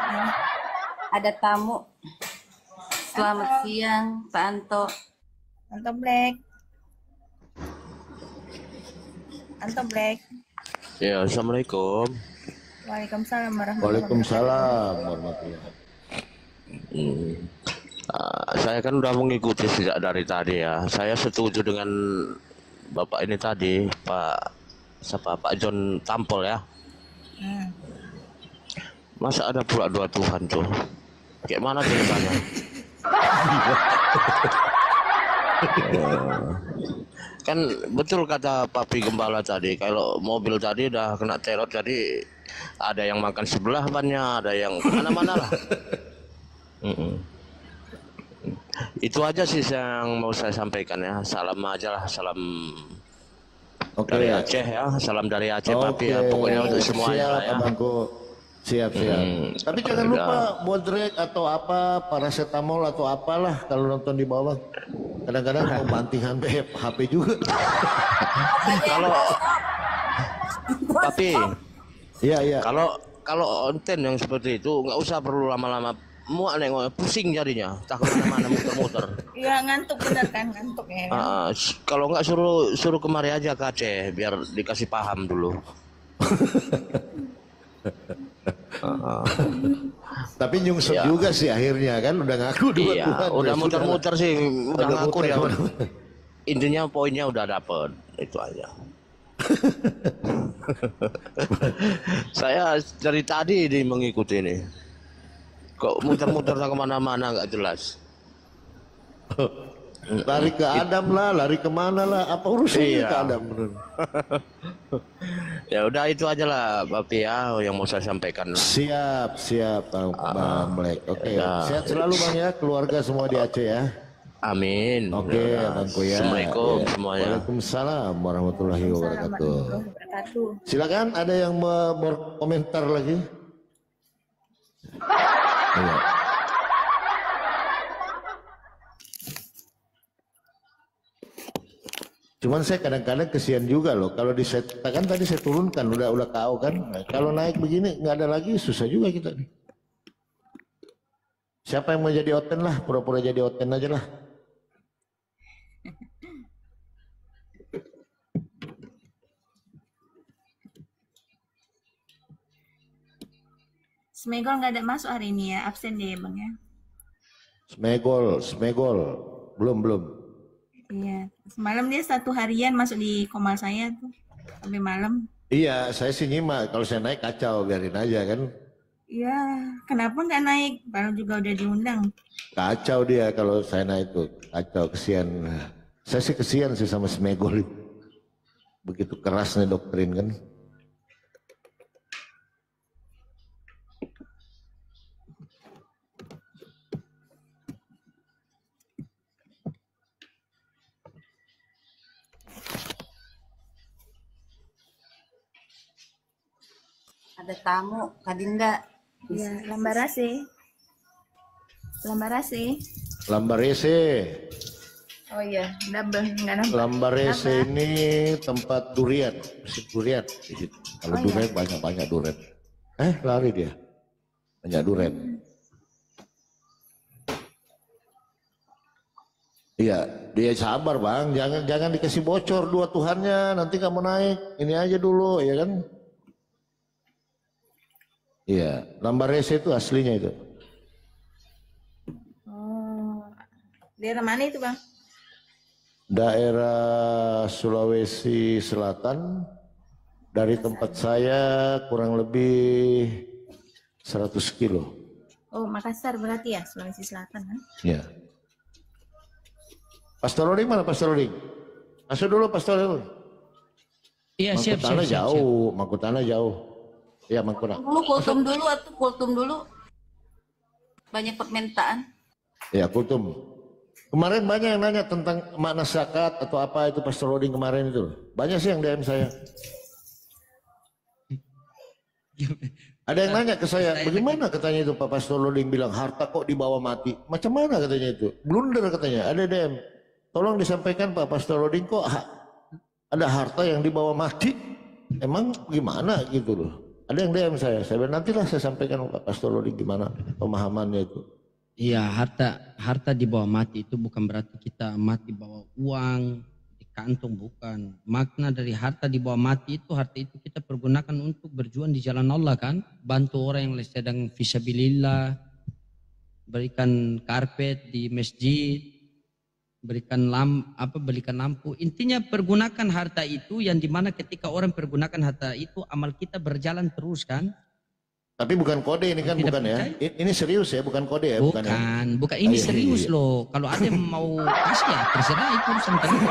Ada tamu. Selamat siang, Pak Anto. Anto Black. Ya, assalamualaikum. Waalaikumsalam warahmatullahi Waalaikumsalam warahmatullahi wabarakatuh. Saya kan udah mengikuti sejak dari tadi ya. Saya setuju dengan Bapak ini tadi, Pak John Tampol ya. Masa ada pula dua Tuhan tuh? Kayak mana ceritanya? Kan betul kata Papi Gembala tadi, kalau mobil tadi udah kena teror, jadi ada yang makan sebelah bannya, ada yang kemana-mana lah. Itu aja sih yang mau saya sampaikan ya. Salam aja lah, salam dari Aceh ya, salam dari Aceh Papi ya, pokoknya untuk semuanya lah ya. Siap. Tapi jangan lupa Bodrek atau apa, paracetamol atau apalah kalau nonton di bawah. Kadang-kadang mau bantingan HP juga. Kalau Papi, iya. Kalau konten yang seperti itu nggak usah perlu lama-lama, muak nengok, pusing jadinya, takut mana muter-muter. Iya, ngantuk bener kan, ngantuk ya. Kalau nggak suruh kemari aja ke Aceh biar dikasih paham dulu. Tapi nyungsep juga sih akhirnya kan, udah ngaku dua Tuhan. Udah muter-muter sih, udah ngaku dia. Intinya poinnya udah dapet, itu aja. Saya dari tadi mengikuti ini. Kok muter-muter kemana-mana nggak jelas. Lari ke Adam lah, lari kemana lah, apa urusannya ke Adam? Ya udah itu aja lah Papi ya yang mau saya sampaikan. Siap Bang Black. Oke, sehat selalu Bang ya, keluarga semua di Aceh ya. Amin. Oke, Bangku ya. Assalamualaikum semuanya. Waalaikumsalam warahmatullahi wabarakatuh. Silakan, ada yang berkomentar lagi? Iya. Cuman saya kadang-kadang kesian juga loh, kalau kan tadi saya turunkan udah kau kan, nah, kalau naik begini nggak ada lagi, susah juga kita nih. Siapa yang mau jadi oten lah, pura-pura jadi oten aja lah. Smegol nggak ada masuk hari ini ya, absen dia Bang ya. Smegol, belum. Iya, semalam dia 1 harian masuk di komal saya tuh sampai malam. Iya, saya sih nyimak. Kalau saya naik kacau, biarin aja kan. Iya, kenapa nggak naik? Baru juga udah diundang. Kacau dia kalau saya naik tuh, kacau, kesian. Saya sih kesian sih sama Smegol. Begitu kerasnya doktrin kan. Ada tamu, Kadinda. Iya, Lambarase. Oh iya, nggak nampak. Lambarese ini tempat durian, musim durian. Kalau durian banyak durian. Lari dia, banyak durian. Iya, dia sabar Bang, jangan dikasih bocor dua Tuhannya, nanti kamu naik. Ini aja dulu, ya kan? Iya, Lambarese itu aslinya itu. Oh, daerah mana itu Bang? Daerah Sulawesi Selatan. Dari tempat saya kurang lebih 100 kilo. Oh, Makassar berarti ya, Sulawesi Selatan kan? Iya. Pastor Roding mana Pastor Roding? Masuk dulu Pastor Roding. Iya, siap. Mangkutana jauh. Ya, Mangkurat. Kultum dulu. Banyak permintaan. Ya, kultum. Kemarin banyak yang nanya tentang makna zakat atau apa itu Pastor Roding kemarin itu. Banyak sih yang DM saya. Ada yang nanya ke saya, bagaimana katanya itu Pak Pastor Roding bilang harta kok dibawa mati. Macam mana katanya itu? Blunder katanya. Ada DM. Tolong disampaikan Pak Pastor Roding kok ada harta yang dibawa mati. Emang gimana gitu loh. Ada yang DM saya bilang nantilah saya sampaikan Pak Pastor Roding gimana pemahamannya itu. Iya, harta di bawah mati itu bukan berarti kita mati bawa uang di kantong, bukan. Makna dari harta di bawah mati itu, harta itu kita pergunakan untuk berjuang di jalan Allah kan, bantu orang yang sedang fisabilillah, berikan karpet di masjid, berikan lampu. Intinya pergunakan harta itu yang dimana ketika orang pergunakan harta itu amal kita berjalan terus kan. Tapi bukan kode ini kan, bukan ya? Ini serius ya, bukan kode ya? Bukan ini serius loh. Kalau ada yang mau kasih ya terserah, itu urusan kalian.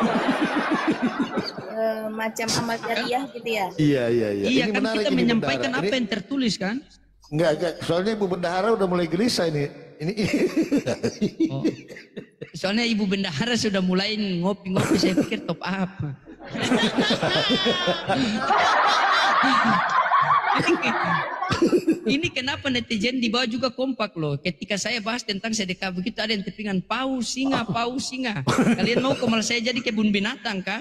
macam amal jariah gitu ya? Iya. Iya Ini kan menarik kita ini, menyampaikan Bendahara. apa yang tertulis kan? Enggak. Soalnya Ibu Bendahara udah mulai gelisah ini. Oh. Soalnya Ibu Bendahara sudah mulai ngopi-ngopi, saya pikir top up. Ini kenapa netizen di bawah juga kompak loh. Ketika saya bahas tentang sedekah begitu ada yang tepingan paus singa. Kalian mau malah saya jadi kebun binatang kah?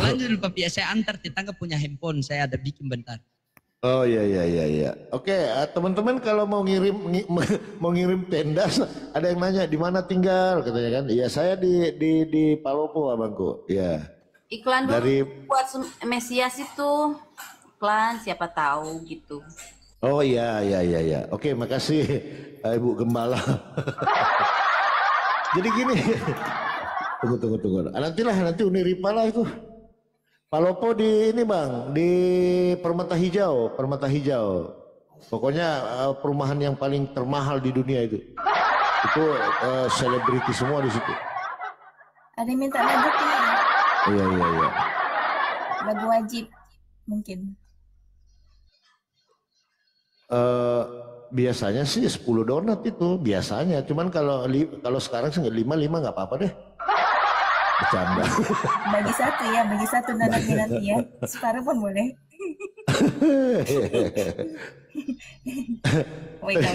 Lanjut dulu Papi, saya antar tetangga punya handphone, saya ada bikin bentar. Oh iya. Oke, teman-teman kalau mau ngirim tenda, ada yang nanya di mana tinggal katanya kan? Iya, saya di Palopo abangku. Iya. Iklan dulu Dari buat Mesias itu. Iklan siapa tahu gitu. Oh iya. Oke, makasih Ibu Gembala. Jadi gini. Tunggu. Nanti Uniripa lah itu. Palopo di ini Bang, di Permata Hijau. Pokoknya perumahan yang paling termahal di dunia itu. Itu selebriti semua di situ. Ada yang minta lagu tuh. Iya. Lagu wajib mungkin. Biasanya sih 10 donat itu biasanya. Cuman kalau sekarang sih 5 nggak apa-apa deh. Bercanda. Bagi satu nanti ya. Separuh pun boleh. Wika.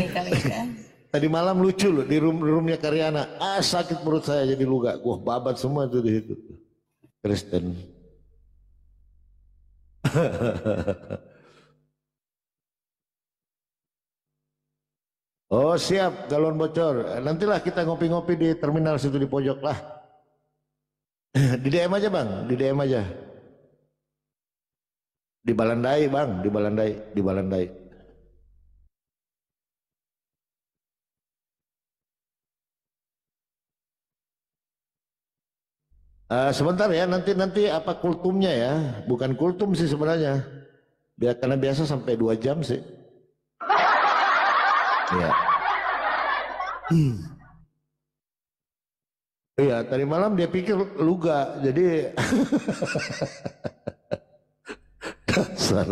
Tadi malam lucu loh di roomnya Karyana. Sakit perut saya jadi luka. Wah babat semua tuh di situ. Kristen. Oh siap galon bocor. Nantilah kita ngopi-ngopi di terminal situ di pojok lah. Di DM aja Bang, di DM aja. Di Balandai Bang, di Balandai. Sebentar ya, nanti apa kultumnya ya? Bukan kultum sih sebenarnya. Karena biasa sampai 2 jam sih. Iya. Iya, tadi malam dia pikir luga, jadi kasar.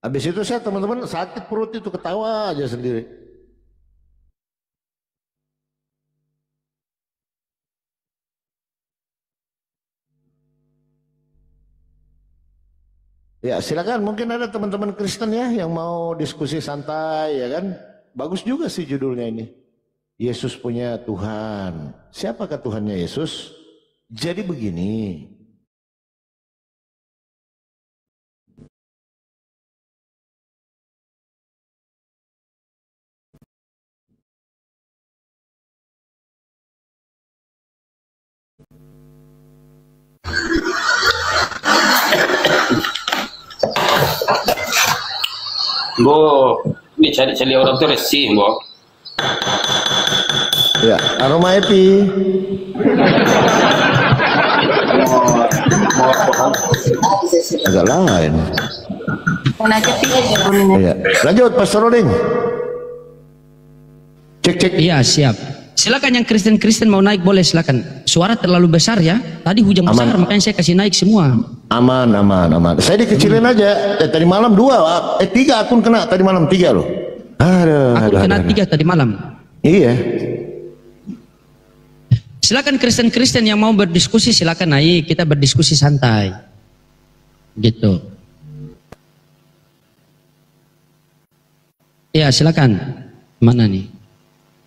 Habis itu saya teman-teman sakit perut itu ketawa aja sendiri. Ya silakan, mungkin ada teman-teman Kristen ya yang mau diskusi santai ya kan. Bagus juga sih judulnya ini. Yesus punya Tuhan. Siapakah Tuhannya Yesus? Jadi begini. Bo, ini cari orang tuh resi, Bo. Ya, aroma epi. Agak lain. Ya. Lanjut, Pastor Roding. Cek. Iya, siap. Silakan yang Kristen mau naik boleh silakan. Suara terlalu besar ya. Tadi hujan besar makanya saya kasih naik semua. Aman. Saya dikecilin aja. Tadi malam 2, 3 akun kena. Tadi malam 3 loh. Akun kena 3 tadi malam. Iya. Silakan Kristen yang mau berdiskusi silakan naik. Kita berdiskusi santai. Gitu. Ya silakan. Mana nih?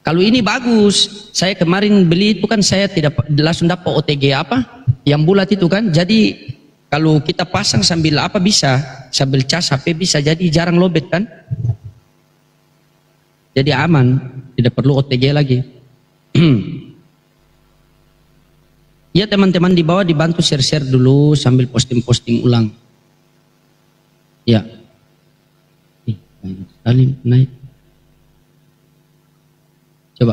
Kalau ini bagus, saya kemarin beli itu kan saya tidak langsung dapat OTG apa, yang bulat itu kan. Jadi kalau kita pasang sambil apa bisa, sambil cas HP bisa, jadi jarang lobet kan. Jadi aman, tidak perlu OTG lagi. Ya teman-teman di bawah dibantu share-share dulu sambil posting-posting ulang. Ya. Sekali naik. Coba.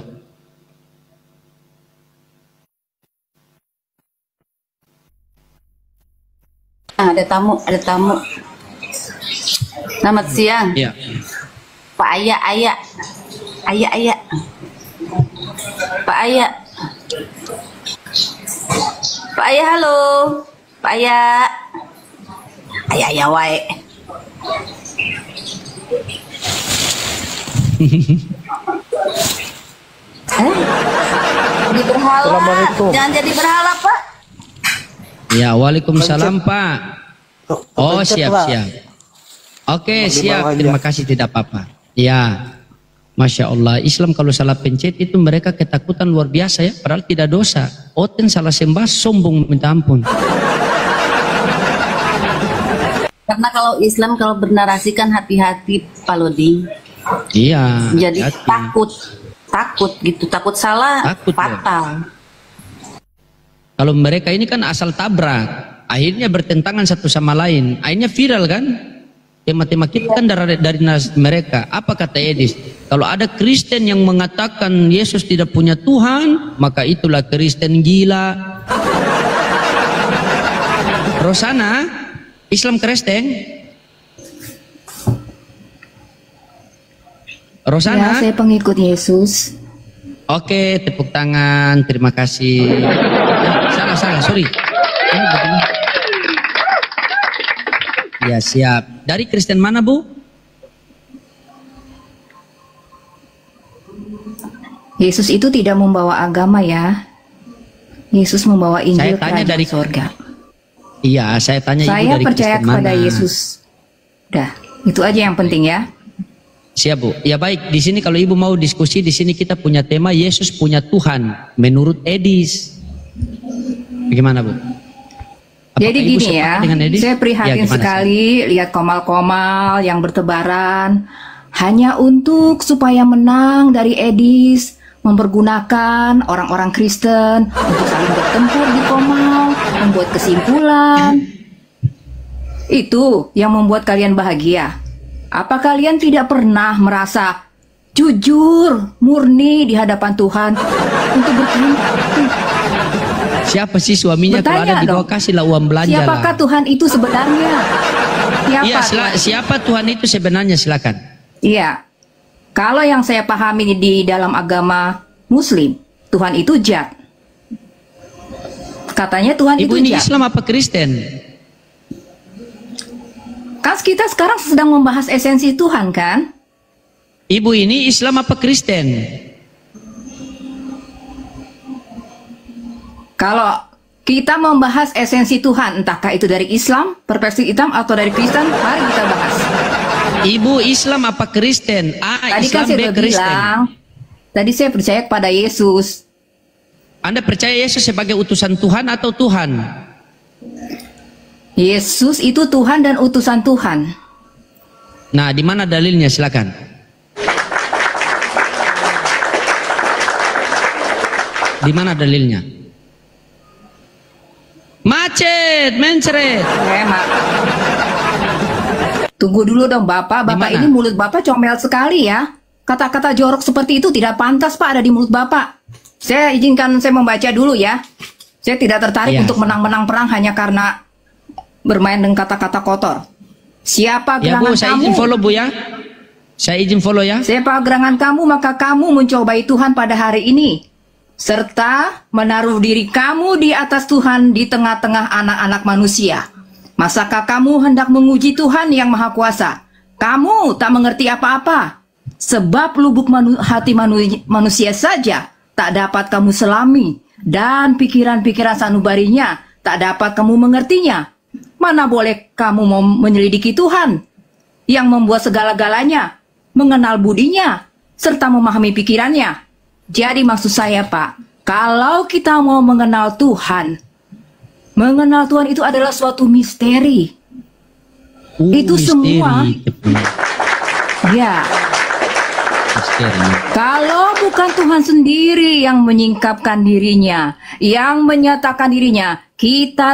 Ada tamu. Selamat siang. Iya. Pak Ayah, Ayah. Ayah, Ayah. Pak Ayah. Pak Ayah, halo. Pak Ayah. Ayah, Ayah, wae. Jadi berhala. Jangan jadi berhala, Pak. Ya, waalaikumsalam, Pak. Oh, siap. Oke, siap. Terima kasih, tidak apa-apa. Ya, Masya Allah. Islam kalau salah pencet itu mereka ketakutan luar biasa ya. Padahal tidak dosa. Oten salah sembah, sombong minta ampun. Karena kalau Islam kalau bernarasikan hati-hati, Pak Lodi. Iya. Jadi takut gitu, takut salah, takut, fatal. Ya. Kalau mereka ini kan asal tabrak, akhirnya bertentangan satu sama lain, akhirnya viral kan? Tema-tema kita kan dari mereka. Apa kata Edis? Kalau ada Kristen yang mengatakan Yesus tidak punya Tuhan, maka itulah Kristen gila. Rosana, Islam Kristen? Rosana? Ya, saya pengikut Yesus. Oke, tepuk tangan. Terima kasih. Salah, sorry. Ya, siap. Dari Kristen mana, Bu? Yesus itu tidak membawa agama ya. Yesus membawa Injil kerajaan dari surga. Iya, saya tanya Ibu dari percaya Kristen kepada mana? Yesus. Udah, itu aja yang penting ya. Siap, Bu. Ya baik, di sini kalau Ibu mau diskusi, di sini kita punya tema Yesus punya Tuhan menurut Edis. Bagaimana, Bu? Apakah jadi Ibu gini ya, saya prihatin sekali lihat komal-komal yang bertebaran hanya untuk supaya menang dari Edis, mempergunakan orang-orang Kristen untuk saling bertempur di komal, membuat kesimpulan. Itu yang membuat kalian bahagia. Apa kalian tidak pernah merasa jujur, murni di hadapan Tuhan untuk bertindak? Siapa sih suaminya? Bertanya kalau ada di bawah kasihlah uang belanja. Siapakah Tuhan itu sebenarnya? Iya, siapa Tuhan itu sebenarnya, silakan. Iya, kalau yang saya pahami di dalam agama Muslim, Tuhan itu Zat. Katanya Tuhan Ibu itu ini Zat. Islam apa Kristen? Kan kita sekarang sedang membahas esensi Tuhan kan? Ibu ini Islam apa Kristen? Kalau kita membahas esensi Tuhan, entahkah itu dari Islam, perspektif Islam atau dari Kristen, mari kita bahas. Ibu Islam apa Kristen? Tadi Islam kan saya B Kristen. bilang, tadi saya percaya kepada Yesus. Anda percaya Yesus sebagai utusan Tuhan atau Tuhan? Yesus itu Tuhan dan utusan Tuhan. Nah, di mana dalilnya? Silakan. Di mana dalilnya? Macet, mencret. Tunggu dulu dong Bapak. Bapak ini mulut Bapak comel sekali ya. Kata-kata jorok seperti itu tidak pantas Pak ada di mulut Bapak. Saya izinkan saya membaca dulu ya. Saya tidak tertarik untuk menang-menang perang hanya karena bermain dengan kata-kata kotor. Siapa gerangan Bu, saya kamu? izin follow Bu ya. Saya izin follow ya. Siapa gerangan kamu maka kamu mencobai Tuhan pada hari ini. Serta menaruh diri kamu di atas Tuhan di tengah-tengah anak-anak manusia. Masakah kamu hendak menguji Tuhan yang Maha Kuasa? Kamu tak mengerti apa-apa. Sebab lubuk hati manusia saja tak dapat kamu selami. Dan pikiran-pikiran sanubarinya tak dapat kamu mengertinya. Mana boleh kamu mau menyelidiki Tuhan yang membuat segala-galanya, mengenal budinya, serta memahami pikirannya. Jadi maksud saya Pak, kalau kita mau mengenal Tuhan itu adalah suatu misteri. Itu misteri. Semua. Ya. Misteri. Kalau bukan Tuhan sendiri yang menyingkapkan dirinya, yang menyatakan dirinya, kita